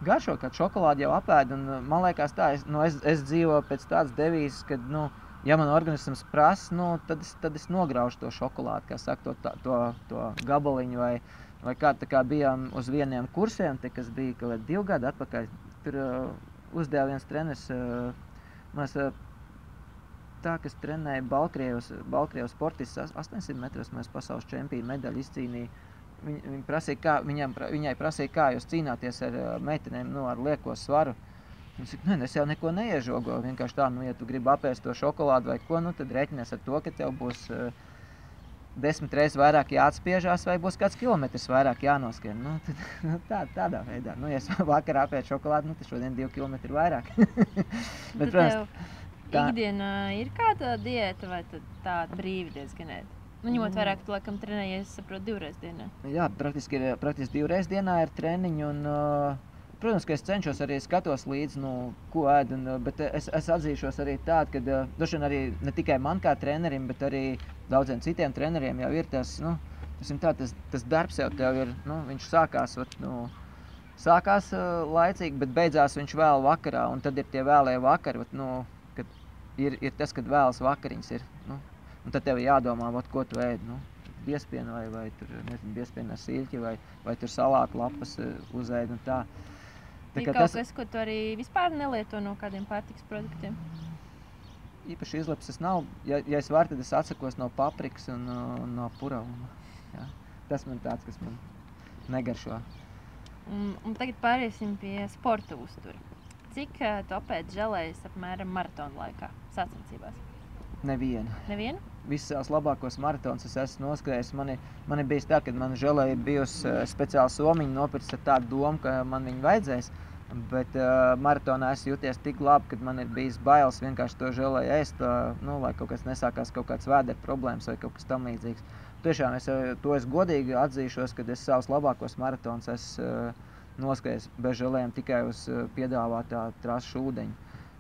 garšo, kad šokolādi jau apēdu, un man liekas tā, es dzīvoju pēc tādas devīzes, ka, ja man organisms prasa, tad es nograužu to šokolādi, kā saka, to gabaliņu vai kā bijām uz vieniem kursiem, kas bija kaut 2 gadi atpakaļ. Tur uzdeva viens treneris, tā, kas trenēja Baltkrievas sportistus 800 metros, mēs pasaules čempionu medaļu izcīnīja. Viņai prasīja, kā jūs cīnāties ar meitenēm, ar lieko svaru. Es jau neko neiežogoju, vienkārši tā, ja tu gribi apēst to šokolādu vai ko, tad rēķinies ar to, ka tev būs 10 reizes vairāk jāatspiežās vai būs kāds kilometrs vairāk jānoskrien. Tādā veidā. Ja es vakarā apēdu šokolādu, tad šodien 2 kilometri vairāk. Bet, protams, ikdienā ir kāda diēta vai tāda brīvi diezgan ēd? Ņemot vairāk, tu laikam trenējies, saprotu, 2 reizes dienā. Jā, praktiski 2 reizes dienā ir treniņi un, protams, ka es cenšos arī skatos līdzi, ko ēd, bet es atzīšos arī tādu, ka droši vien arī ne tikai man kā trenerim, bet arī daudziem citiem treneriem jau ir tas darbs jau tev ir, viņš sākās laicīgi, bet beidzās viņš vēl vakarā, un tad ir tie vēlēji vakari, kad ir tas, kad vēlas vakariņas ir. Nu, un tad tev jādomā, ko tu ēd. Nu, biespienu vai tur, nezinu, biespienu ar sīļķi vai tur salātu lapas uzēd un tā. Ir kaut kas, ko tu arī vispār nelieto no kādiem pārtikas produktiem? Īpaši izlepses nav. Ja es varu, tad es atsakos no paprikas un no puravuma. Jā. Tas man tāds, kas man negaršo. Un tagad pāriesim pie sporta uztura. Cik tu apēd želējas apmēram maratona laikā, sacensībās? Nevienu. Nevienu? Visus savus labākos maratonus es esmu noskrējis. Man ir bijis tā, ka man želēja ir bijusi speciāli somiņa nopircis ar tādu domu, ka man viņu vajadzēs. Bet maratonā es jūties tik labi, kad man ir bijis bailes vienkārši to želēju ēst, lai kaut kas nesākās kaut kāds vēdera problēmas vai kaut kas tam līdzīgs. Tiešām es godīgi atzīšos, kad es savus labākos maratonus esmu noskrējis bez želējiem tikai uz piedāvātā trašu ūdeņa.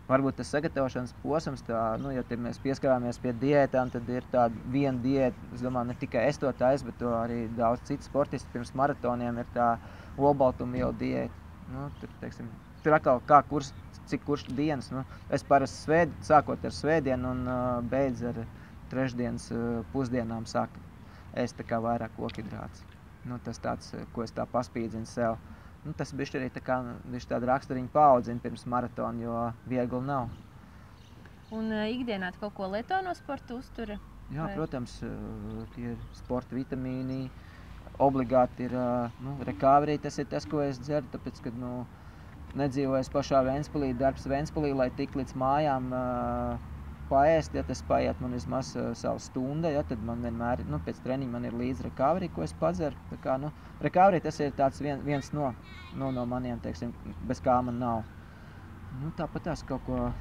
Varbūt tas sagatavošanas posms, ja mēs pieskarāmies pie diētām, tad ir tāda viena diēta, es domāju, ne tikai es to taisu, bet to arī daudz citu sportisti pirms maratoniem ir tā olbaltumvielu diēta. Tur atkal cik kurš dienas. Es parasti sākot ar svētdienu un beidz ar trešdienas pusdienām sāku ēst vairāk kokidrātus. Tas tāds, ko es tā paspīdzinu sev. Tas bišķi arī tāda raksturiņa paaudzina pirms maratona, jo viegli nav. Un ikdienā tu kaut ko lieto no sporta uztura? Jā, vai? Protams, tie ir sporta vitamīni. Obligāti ir recovery, tas ir tas, ko es dzeru, tāpēc, kad nedzīvoju pašā Ventspilī, darbs Ventspilī, lai tik līdz mājām paēst, ja tas paiet man vismaz savu stundu, ja, tad man vienmēr, pēc treniņa man ir līdz recovery, ko es padzeru. Recovery tas ir tāds viens no maniem, teiksim, bez kā man nav. Tāpat tās kaut ko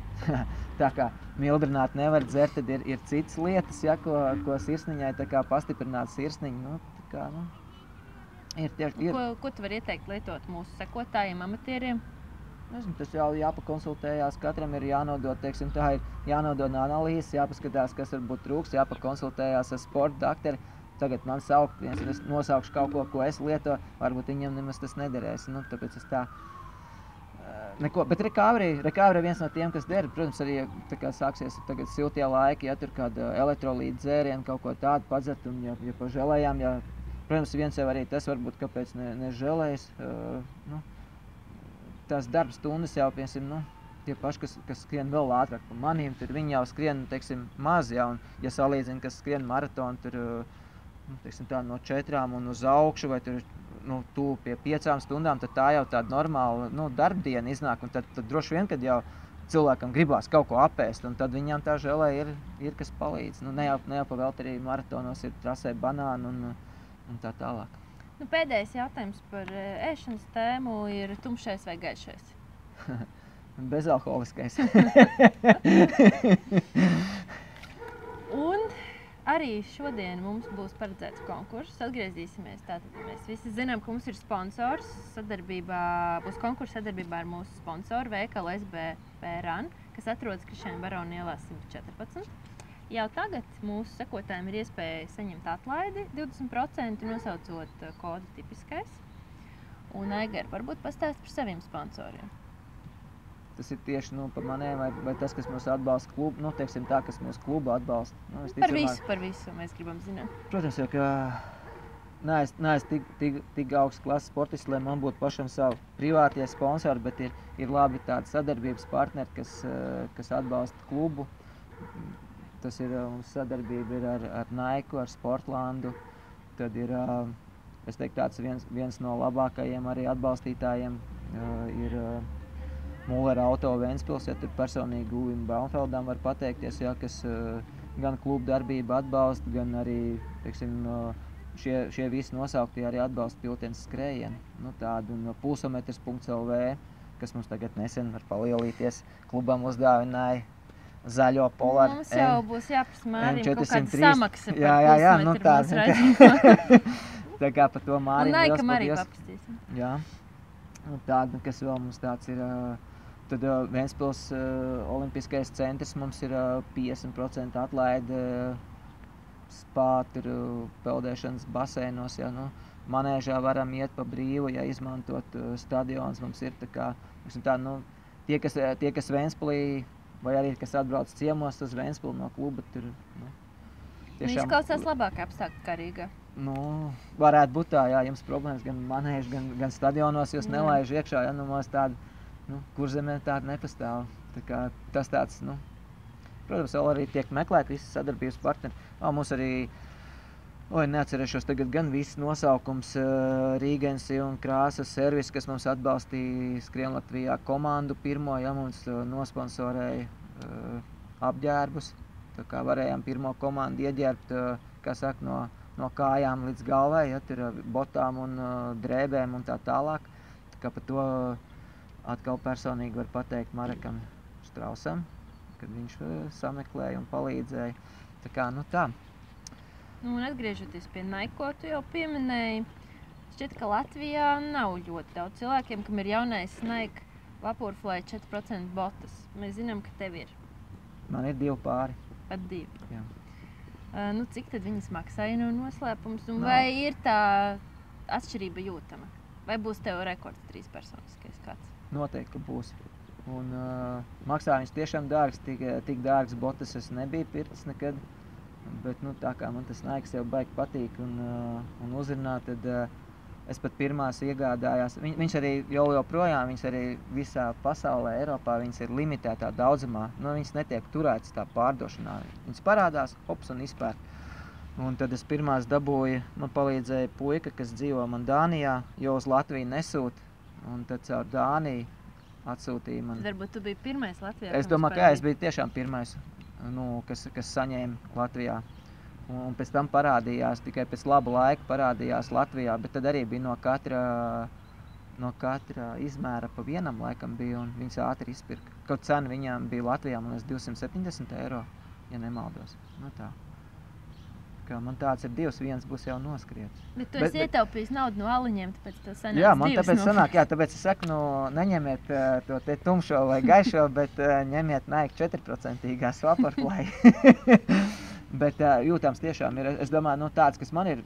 tā kā mildrināt nevar dzert, tad ir citas lietas, ja, ko sirsniņai pastiprināt sirsniņu. Ko tu vari ieteikt lietot mūsu sekotājiem, amatieriem? Tas jau jāpakonsultējās, katram ir jānodod, teiksim, tā ir jānodod analīzes, jāpaskatās, kas varbūt trūks, jāpakonsultējās ar sporta dakteru. Tagad man saukt, es nosaukšu kaut ko es lieto, varbūt viņam nemaz tas nederēs. Tāpēc es tā neko, bet recovery ir viens no tiem, kas der. Protams, arī sāksies tagad siltie laiki, ja tur kāda elektrolīta dzēriena, kaut ko tādu padzert, un ja pa želējām, protams, viens jau arī tas varbūt, kāpēc ne želējas. Tās darba stundas jau, piemēram, tie paši, kas skrien vēl ātrāk par maniem, tur viņi jau skrien, teiksim, maz, ja, un ja salīdzina, kas skrien maratonu, tur, teiksim, tā no 4 un uz augšu, vai tur, tuvu pie 5 stundām, tad tā jau tāda normāla, darbdiena iznāk, un tad droši vien, kad jau cilvēkam gribās kaut ko apēst, un tad viņam tā žēlē ir kas palīdz. Ne jau pavēlt arī maratonos ir trasē banānu un tā tālāk. Pēdējais jautājums par ēšanas tēmu ir tumšais vai gaišais? Bezalkoholiskais. Un arī šodien mums būs paredzēts konkurss. Atgriezīsimies. Tātad mēs visi zinām, ka mums ir sponsors. Būs konkurss sadarbībā ar mūsu sponsoru veikalu SBP RAN, kas atrodas Krišjāņa Barona ielā 114. Jau tagad mūsu sekotājiem ir iespēja saņemt atlaidi 20%, nosaucot kodu tipiskais. Un Aigar, varbūt pastāst par saviem sponsoriem. Tas ir tieši par maniem, vai tas, kas mūs atbalsta klubu, teiksim tā, kas mūsu klubu atbalsta. Par visu mēs gribam zināt. Protams, jau, ka neesmu tik augsts klases sportists, lai man būtu pašam savu privātie sponsori, bet ir labi tādi sadarbības partneri, kas atbalsta klubu. Tas ir mums sadarbība ar Nike, ar Sportlandu. Tad ir, es teiktu, tāds viens no labākajiem arī atbalstītājiem ir Mullera Auto Ventspils, ja tur personīgi Uvim Baumfeldam var pateikties, ja, kas gan klubu darbību atbalsta, gan arī, teiksim, šie visi nosauktie arī atbalsta piltienas skrējienu. Tādu un pulsometrs.lv, kas mums tagad nesen var palielīties, klubam uzdāvināja zaļo Polar. Mums jau būs jāprasa Mārim kaut kāda samaksa par pulsmetru mūsu raidījumā. Tā kā par to Mārim liels paldies. Un arī paprastīsim. Jā. Tāda, kas vēl mums tāds ir, tad Ventspils olimpiskais centrs mums ir 50% atlaide spā, tur peldēšanas baseinos, ja, manēžā varam iet pa brīvu, ja izmantot stadions mums ir tā kā, tie, kas Ventspilī vai arī, kas atbrauc ciemos uz Ventspili no kluba, tur, Izklausās labāk apstākļi kā Rīgā. Varētu būt tā, jā, jums problēmas gan manēži, gan stadionos, jūs nelaiž iekšā, ja, mums tāda, Kurzemē tāda nepastāv. Tā kā tas tāds, protams, vēl arī tiek meklēt visas sadarbības partneri. Mums arī, neatcerēšos tagad gan viss nosaukums Rīgensi un Krāsas servis, kas mums atbalstīja Skrien Latvijā komandu pirmo, ja mums nosponsorēja apģērbus. Tā kā varējām pirmo komandu ieģērbt, kā saka, no kājām līdz galvai, ja, tur botām un drēbēm un tā tālāk. Tā kā par to atkal personīgi var pateikt Marekam Štrausam, kad viņš sameklēja un palīdzēja. Tā kā, tā. Un atgriežoties pie Nike, ko tu jau pieminēji, šķiet, ka Latvijā nav ļoti daudz cilvēkiem, kam ir jaunais Nike Vaporfly 4% botas. Mēs zinām, ka tev ir. Man ir 2 pāri. Pat 2. Jā. Cik tad viņas maksāja no noslēpums? Un vai ir tā atšķirība jūtama? Vai būs tev rekords 3 personiskais kāds? Noteikti, ka būs. Un maksā viņas tiešām dārgs, tik dārgs botas es nebiju pircis nekad. Bet, tā kā man tas Nike jau baigi patīk un uzrunā, tad es pat pirmās iegādājās. Viņš arī joprojām, viņas arī visā pasaulē, Eiropā, viņas ir limitētā daudzumā. Viņas netiek turētas tā pārdošanā. Viņas parādās, hops un izpērk. Un tad es pirmās dabūju, man palīdzēja puika, kas dzīvo man Dānijā, jo uz Latviju nesūt. Un tad caur Dāniju atsūtīja man. Tad varbūt tu biji pirmais Latvijā? Es domāju, ka es biju tiešām pirmais, kas saņēma Latvijā. Un pēc tam parādījās, tikai pēc laba laika parādījās Latvijā, bet tad arī bija no katra izmēra pa vienam laikam bija, un viņas ātri izpirka. Kaut cena viņām bija Latvijā, man liekas, 270 eiro, ja nemaldos. Tā. Kā man tāds ir 2, viens būs jau noskriets. Bet tu esi ietaupījis naudu no aliņiem, tāpēc tev sanāks 2. Jā, man tāpēc sanāk, tāpēc es saku, neņemiet to te tumšo vai gaišo, bet ņemiet Nike 4% Vaporfly. Bet jūtams tiešām ir, es domāju, tāds, kas man ir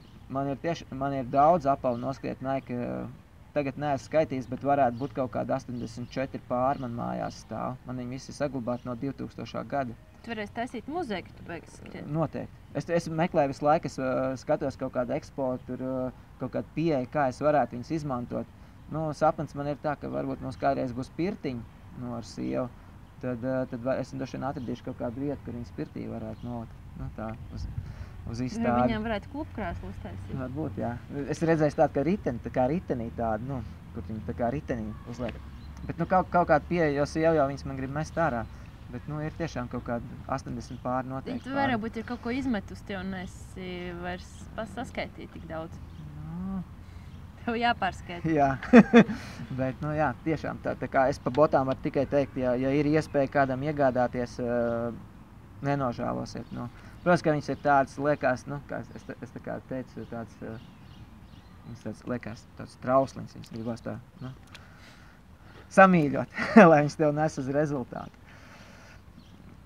daudz apavu noskriet Nike, tagad neesmu skaitījis, bet varētu būt kaut kāda 84 pāri man mājās stāv. Man viņi visi saglabāti no 2000. gada. Tu varēsi taisīt muzeju, ka tu beigas skriet. Noteikti. Es meklēju visu laiku, es skatos kaut kādu ekspo, tur kaut kādu pieeju, kā es varētu viņus izmantot. Sapnis man ir tā, ka varbūt mums kādreiz būs pirtiņi ar sievu, tad es droši vien atradīšu kaut kādu vietu, kur viņas pirtī varētu nolikt. Tā, uz izstādi. Vai viņam varētu klubkrāslu uztaisīt? Varbūt, jā. Es redzēju tādu, kā ritenī tādu, kur viņi tā kā ritenī uzliek. Bet kaut kāda pieeja, jo sieva jau viņas man grib mest ārā. Bet ir tiešām kaut kāda 80 pāri noteikti. Tu varbūt ir kaut ko izmetusti un esi vairs saskaitīt tik daudz. Tev jāpārskaita. Jā, bet jā, tiešām tā kā es pa botām varu tikai teikt, ja ir iespēja kādam iegādāties, nenožēlosiet. Protams, ka viņas ir tādas, liekas, kā es tā kā teicu, viņas liekas tāds trausliņš, viņas gribas tā, samīļot, lai viņas tev nes uz rezultātu.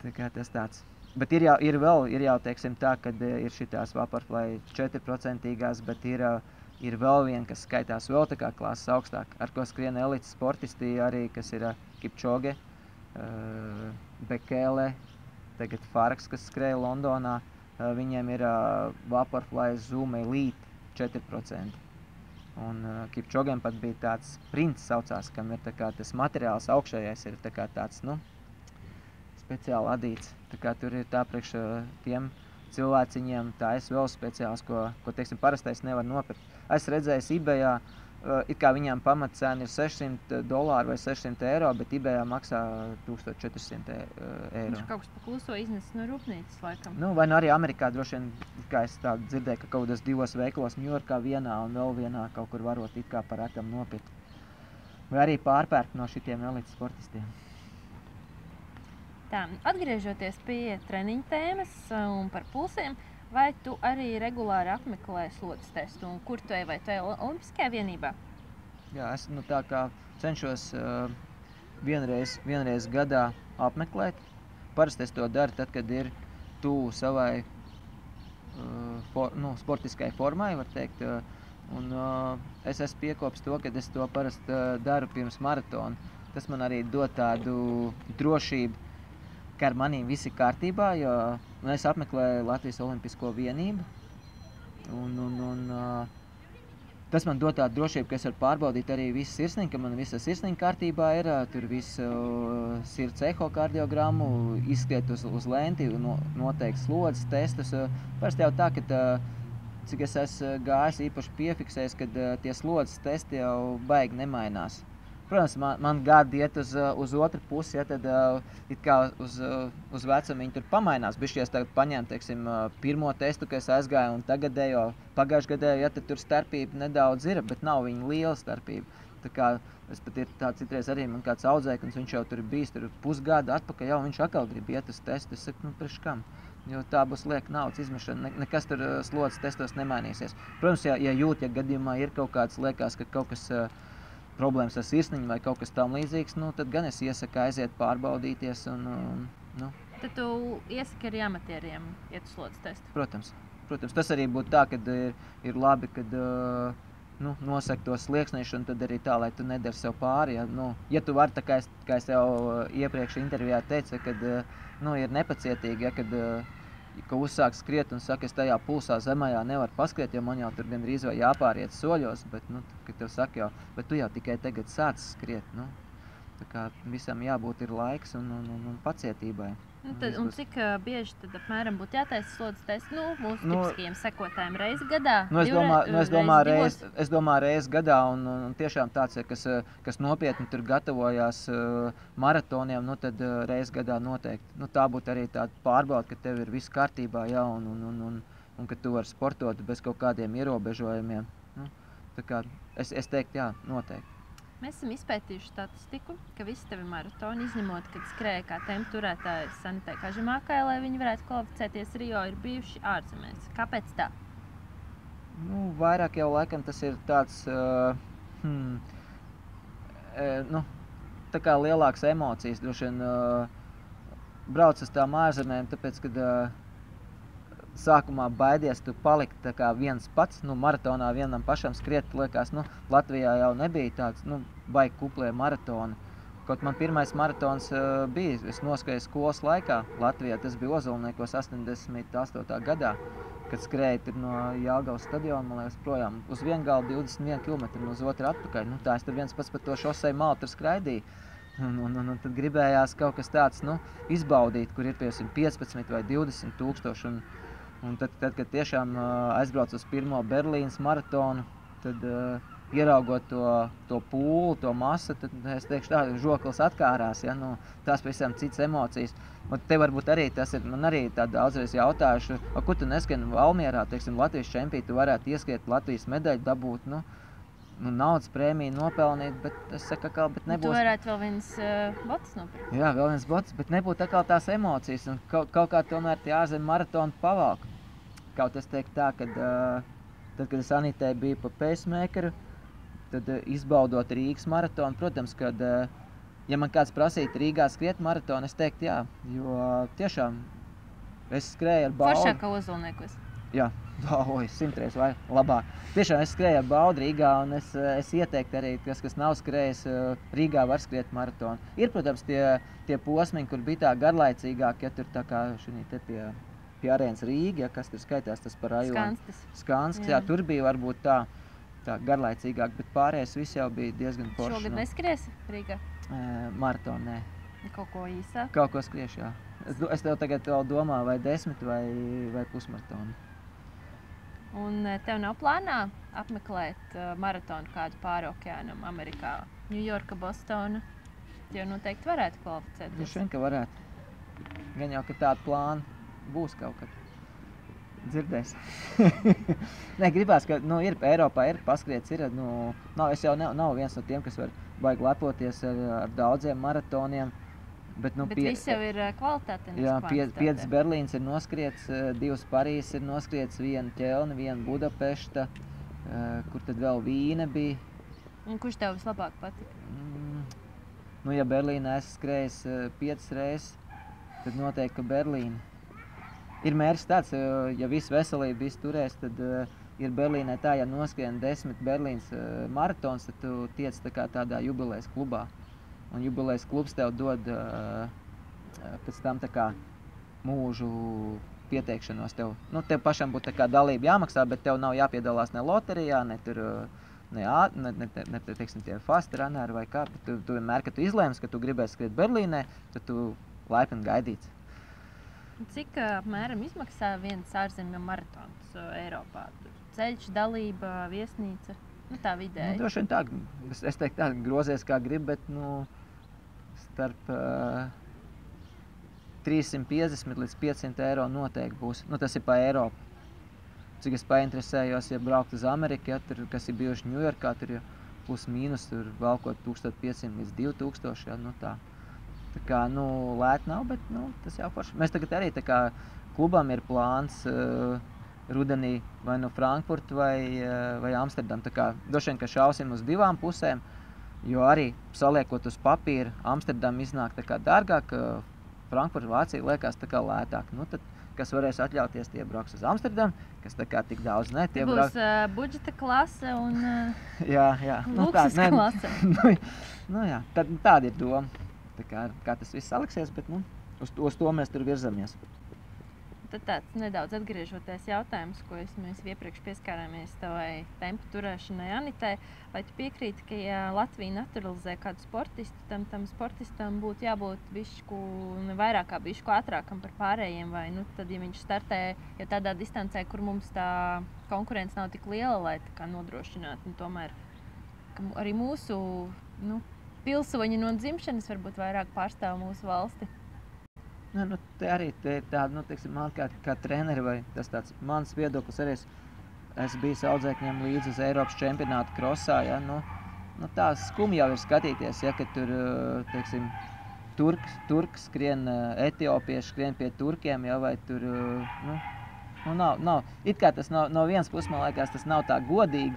Tā kā tas tāds. Bet ir jau, teiksim tā, kad ir šitās Vaporfly 4%, bet ir vēl viena, kas skaitās vēl tā kā klases augstāk, ar ko skrien elites sportisti arī, kas ir Kipčoge, Bekele, tagad Farks, kas skrēja Londonā, viņiem ir Vaporfly Zoom Elite 4%. Un Kipčogiem pat bija tāds prints saucās, kam ir tā kā tas materiāls augšējais ir tā kā tāds, speciāli adīts. Tā kā tur ir tā priekš tiem cilvēciņiem, tā es vēl speciāls, ko teiksim, parastais nevar nopirkt. Es redzēju eBayā, it kā viņām pamatcēna ir $600 vai 600 eiro, bet eBayā maksā 1400 eiro. Viņš kaut kas pa kluso iznesis no rūpnīcas laikam. Vai arī Amerikā droši vien, kā es tā dzirdēju, ka kaut kādos 2 veikalos Ņujorkā vienā un vēl vienā kaut kur varot it kā par retam nopirkt. Vai arī pārpērkt no šitiem elites sportistiem. Tā, atgriežoties pie treniņu tēmas un par pulsiem, vai tu arī regulāri apmeklē slodzes testu un kur tu ej, vai tu ej Olimpiskajā vienībā? Jā, es tā kā cenšos vienreiz gadā apmeklēt. Parasti es to daru tad, kad ir tuvu savai sportiskai formai, var teikt. Un es esmu piekopis to, ka es to parasti daru pirms maratona. Tas man arī dod tādu drošību. ka ar manīm viss ir kārtībā, jo es apmeklēju Latvijas Olimpisko vienību. Tas man dod tādu drošību, ka es varu pārbaudīt arī visu sirsniņu, ka man visa sirsniņa kārtībā ir, tur visu sirds ehokardiogrammu, izskriet uz lenti, noteikti slodzes testus. Parasti jau tā, ka cik es esmu gājis īpaši piefiksējis, kad tie slodzes testi jau baigi nemainās. Protams, man gadi iet uz otru pusi, ja, tad it kā uz vecumu viņi tur pamainās. Bišķies tagad paņēmu, teiksim, pirmo testu, ka es aizgāju, un tagadējo, pagājuši gadējo, ja, tad tur starpība nedaudz ir, bet nav viņa liela starpība. Tā kā es pat ir tā citreiz arī man kāds audzēknis, viņš jau tur ir bijis tur pusgadu atpakaļ, jau viņš atkal grib iet uz testu. Es saku, priekš kam? Jo tā būs lieka naudas izmešana, nekas tur slodzes testos nemainīsies. Protams, ja jūt, ja gadījumā ir kaut kāds, liekas, ka kaut kas problēmas ar sirsniņu vai kaut kas tam līdzīgs, tad gan es iesaku aiziet pārbaudīties. Tad tu iesaki arī amatieriem iet uz slodzes testu? Protams, tas arī būtu tā, kad ir labi, kad nosaka to slieksnīšanu, tad arī tā, lai tu nedari sev pāri. Ja tu vari, tā kā es jau iepriekš intervijā teicu, kad ir nepacietīgi, ja, kad uzsāk skriet un saka, es tajā pulsā zemajā nevaru paskriet, jo man jau tur gandrīz vai jāpāriet soļos, bet, kad tev saka jau, bet tu jau tikai tagad sāc skriet, tā kā visam jābūt ir laiks un pacietībai. Un cik bieži tad apmēram būtu jātaisa slodzes tests mūsu tipiskajiem sekotājiem reizi gadā? Es domāju reizi gadā, un tiešām tāds, kas nopietni tur gatavojās maratoniem, tad reizi gadā noteikti. Tā būtu arī tāda pārbauda, ka tev ir viss kārtībā, ja, un ka tu vari sportot bez kaut kādiem ierobežojumiem. Tā kā es teiktu, jā, noteikti. Mēs esam izpētījuši statistiku, ka visi tavi maratoni, izņemot, kad skrēja kā tempu turētājs Sanitai Kažamākai, lai viņi varētu kvalificēties Rio, ir bijuši ārzemēs. Kāpēc tā? Vairāk jau laikam tas ir tāds, tā kā lielākas emocijas. Droši vien brauc uz tām ārzemēm, tāpēc, kad sākumā baidies tu palikt tā kā viens pats, maratonā vienam pašam skriet, liekas, Latvijā jau nebija tāds, baigi kuplie maratoni. Kaut man pirmais maratons bija, es noskrēju skolas laikā Latvijā, tas bija Ozolniekos 88. gadā, kad skrēju no Jelgavas stadiona, man liekas, projām uz vienu galu 21 km un uz otru atpakaļ. Tā es tur viens pats pa to šoseju malu tur skraidīju. Un tad gribējās kaut kas tāds, izbaudīt, kur ir, piemēram, 15 vai 20 tūkstoši. Un tad, kad tiešām aizbraucu uz pirmo Berlīnas maratonu, tad ieraugot to pūlu, to masu, tad es teikšu tā, žoklis atkārās, ja, tās pavisam citas emocijas. Un te varbūt arī tas ir, man arī tā daudzreiz jautājuši, kur tu neskrien Valmierā, teiksim, Latvijas čempiju, tu varētu ieskriet Latvijas medaļu, dabūt, naudas prēmiju nopelnīt, bet es saku, bet nebūs. Tu varētu vēl viens bots nopirkt. Jā, vēl viens bots, bet nebūtu atkal tās emocijas, un kaut kā tomēr tie ārzem maratonu pavalk. Kaut es teiktu tā, kad kad es Anitai biju pa pacemakeru, tad izbaudot Rīgas maratonu, protams, kad, ja man kāds prasītu Rīgā skriet maratonu, es teiktu jā, jo tiešām es skrēju ar baudu. Foršāk kā Ozolniekos. Jā, 100 vai labāk. Tiešām es skrēju ar baudu Rīgā, un es ieteiktu arī, kas nav skrējis, Rīgā var skriet maratonu. Ir, protams, tie posmiņi, kur bija tā garlaicīgāk, ja tur tā kā šī te pie arēnas Rīga, ja, kas tur skaitās tas par rajonu. Skanskas, jā, tur bija varbūt tā garlaicīgāk, bet pārējais viss jau bija diezgan forši. Šogad neskriesi Rīgā? Maratonu, nē. Kaut ko īsāk? Kaut ko skriešu, jā. Es tev tagad vēl domāju, vai 10 vai pusmaratonu. Un tev nav plānā apmeklēt maratonu kādu pāri okeānam Amerikā, Ņujorka, Bostona? Jau noteikti varētu kvalificēties. Droši vien, ka varētu. Gan jau, ka tāda plāna būs kaut kad. Dzirdēs. Nē, gribās, ka Eiropā ir paskriets, es jau nav viens no tiem, kas var baigi lepoties ar daudziem maratoniem. Bet viss jau ir kvalitāte. Jā, 5 Berlīnas ir noskriets, 2 Parīzes ir noskriets, 1 Ķelne, 1 Budapešta, kur tad vēl Vīne bija. Un kurš tev vislabāk patika? Ja Berlīnā esmu skrējis 5 reizes, tad noteikti, ka Berlīna. Ir mērķis tāds, ja visu veselību visu turēs, tad ir Berlīnē tā, ja noskrien 10 Berlīnas maratons, tad tu tiec tādā jubilejas klubā. Un jubilejas klubs tev dod pēc tam tā kā mūžu pieteikšanos tev pašam būtu tā kā dalība jāmaksā, bet tev nav jāpiedalās ne loterijā, ne tur, teiksim, tie fast runneri vai kā, bet tu vienmēr, kad tu izlēms, ka tu gribēsi skriet Berlīnē, tad tu laipni gaidīts. Cik apmēram izmaksā viens ārzemju maratons Eiropā? Ceļš, dalība, viesnīca, tā vidēji? Droši vien tā, es teiktu tā, grozies kā grib, bet, starp 350 līdz 500 eiro noteikti būs. Tas ir pa Eiropu. Cik es painteresējos, ja braukt uz Ameriku, kas ir bijuši Ņujorkā, tur plus mīnus, tur valkot 1500 līdz 2000, tā. Tā kā, lēt nav, bet, tas jau forši. Mēs tagad arī tā kā klubam ir plāns rudenī vai Frankfurtu vai Amsterdam. Tā kā droši vien, ka šausim uz divām pusēm, jo arī saliekot uz papīra, Amsterdam iznāk tā kā dārgāk, Frankfurta, Vācija liekas tā kā lētāk. Tad, kas varēs atļauties, tie brauks uz Amsterdamu, kas tā kā tik daudz ne. Tie būs budžeta klase un jā. Luksus klase. Jā, tāda ir doma. Tā kā tas viss saliksies, bet uz to mēs tur virzamies. Tad tāds nedaudz atgriežoties jautājums, ko mēs iepriekš pieskārāmies tavai tempu turēšanai Anitai. Vai tu piekrīti, ka ja Latvija naturalizē kādu sportistu, tam sportistam būtu jābūt bišķu vairāk kā bišķu ātrākam par pārējiem? Vai tad, ja viņš startē jau tādā distancē, kur mums tā konkurence nav tik liela, lai tā kā nodrošinātu, tomēr arī mūsu pilsoņi no dzimšanas varbūt vairāk pārstāv mūsu valsti? Te arī te ir tāda, teiksim, man kā treneri, vai tas tāds mans viedoklis arī, es biju audzēkņiem līdzi uz Eiropas čempionātu krosā, tā skumji jau ir skatīties, ka tur, teiksim, turks skrien, etiopieši skrien pie turkiem, vai tur, nav. It kā tas no vienas puses, man liekas, tas nav tā godīgi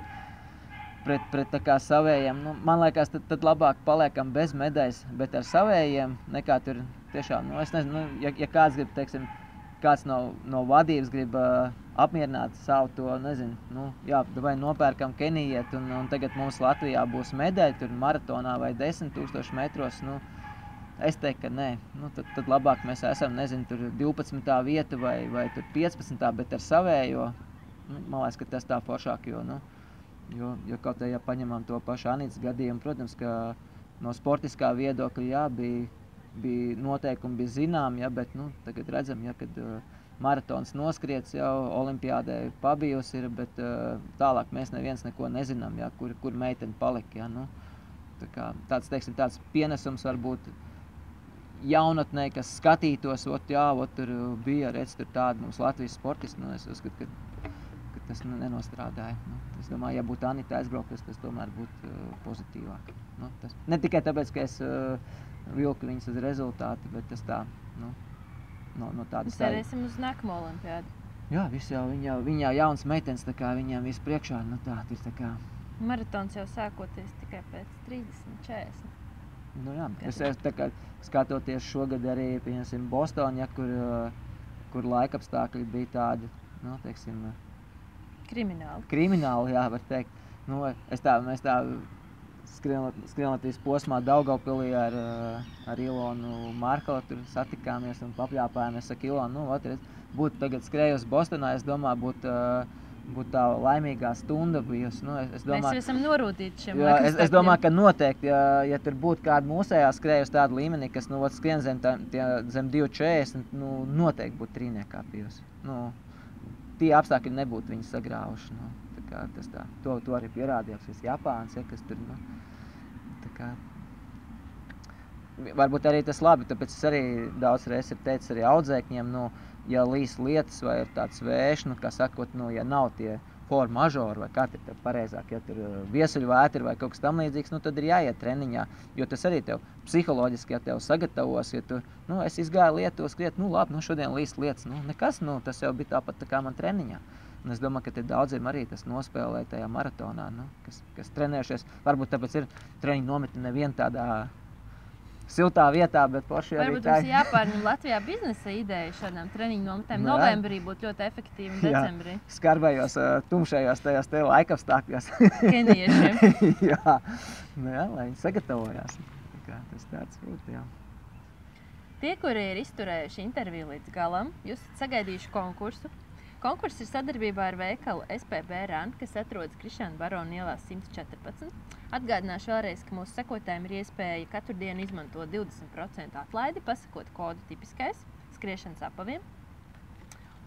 pret tā kā savējiem. Man liekas, tad labāk paliekam bez medaļas, bet ar savējiem nekā tur tiešām, es nezinu, ja kāds grib, teiksim, kāds no vadības grib apmierināt savu to, nezinu, vai nopērkam Kenijietu un tagad mums Latvijā būs medaļa tur maratonā vai 10 000 metros, es teiktu, ka nē. Tad labāk mēs esam, nezinu, tur 12. vieta vai tur 15. bet ar savējo, man liekas, ka tas tā foršāk, jo kaut ja paņemam to pašu Anitas gadījumu, protams, ka no sportiskā viedokļa, bija noteikumi, bija zinām, bet tagad redzam, kad maratons noskriets jau olimpiādē pabijusi ir, bet tālāk mēs neviens neko nezinām, kur meiteni palika. Tāds, teiksim, tāds pienesums varbūt jaunatnē, kas skatītos, tur bija, redz, tur tāda mums Latvijas sportisti, es uzskatu, ka tas nenostrādāja. Es domāju, ja būtu Anita aizbrauktas, tas tomēr būtu pozitīvāk. Ne tikai tāpēc, ka es vilku viņas uz rezultātu, bet tas tā, no tādas... Mēs cerēsim uz nākamo olimpiādu. Jā, viņa jau jauns meitenes, tā kā viņām viss priekšā, tā ir tā kā... Maratons jau sākoties tikai pēc 30, 40. Jā, es tā kā skatoties šogad arī, piemēram, Bostonā, kur laikapstākļi bija tādi, teiksim... Krimināli, jā, var teikt. Mēs tā skrienlatīs posmā Daugavpilī ar Ilonu Markelu tur satikāmies un papļāpājāmies. Saka, Ilona, būtu tagad skrējusi Bostonā, es domāju, būtu tā laimīgā stunda bijusi. Mēs esam norūtīti šiem laikapstākļiem. Es domāju, ka noteikti, ja tur būtu kāda mūsējā skrējusi tādu līmenī, kas skrien zem 2,40, noteikti būtu trīniekā bijusi. Tie apstākļi nebūtu viņu sagrāvuši. To arī pierādījās viss Japāns, kas tur, varbūt arī tas labi, tāpēc es arī daudz reizes ir teicis arī audzēkņiem, ja līs lietas vai ir tāds vējš, kā sakot, ja nav tie force majeure vai kā ir pareizāk, ja tur viesuļvētri vai kaut kas tam līdzīgs, tad ir jāiet treniņā, jo tas arī tev psiholoģiski, ja tev sagatavos, ja tu, es izgāju lietu, skriet, labi, šodien līst lietas, nekas, tas jau bija tāpat tā kā man treniņā. Un es domāju, ka te daudziem arī tas nospēlē tajā maratonā, kas trenējušies, varbūt tāpēc ir treniņu nometne nevien tādā siltā vietā, bet paši arī varbūt mums jāpārņem Latvijā biznesa ideja šādām treniņu nometnēm. Novembrī būtu ļoti efektīvi un decembrī. Skarbējos, tumšajos tajos laikapstākļos. Keniešiem. Jā, lai viņi sagatavojās. Tas tāds būtu, jā. Tie, kuri ir izturējuši interviju līdz galam, jūs sagaidījuši konkursu. Konkurss ir sadarbībā ar veikalu SPB Run, kas atrodas Krišjāna Barona ielā 114. Atgādināšu vēlreiz, ka mūsu sekotājiem ir iespēja katru dienu izmantot 20% atlaidi, pasakot kodu tipiskais skriešanas apaviem.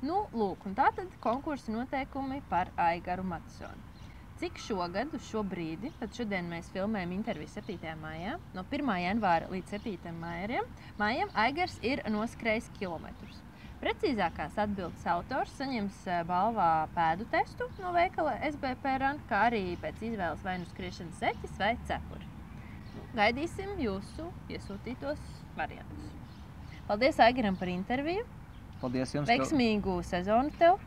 Nu, lūk, un tātad konkursa noteikumi par Aigaru Matisonu. Cik šogad, uz šo brīdi, tad šodien mēs filmējam interviju 7. maijā, no 1. janvāra līdz 7. maijam Aigars ir noskrējis kilometrus. Precīzākās atbildes autors saņems balvā pēdu testu no veikala SBP Run, kā arī pēc izvēles vai nu skriešanas seķis vai cepuri. Gaidīsim jūsu iesūtītos variantus. Paldies Aigaram par interviju. Paldies jums. Veiksmīgu sezonu tev.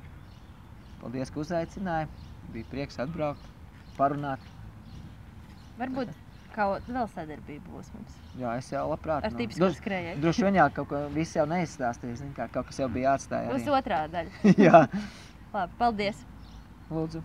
Paldies, ka uzaicināji. Bija prieks atbraukt, parunāt. Varbūt kaut vēl sadarbība būs mums. Jā, es jau labprāt. Ar tipisku skrējēju. Droši vien jā, kaut ko viss jau neizstāstīja, kaut kas jau bija jāatstāja arī. Būs otrā daļa. Jā. Labi, paldies. Lūdzu.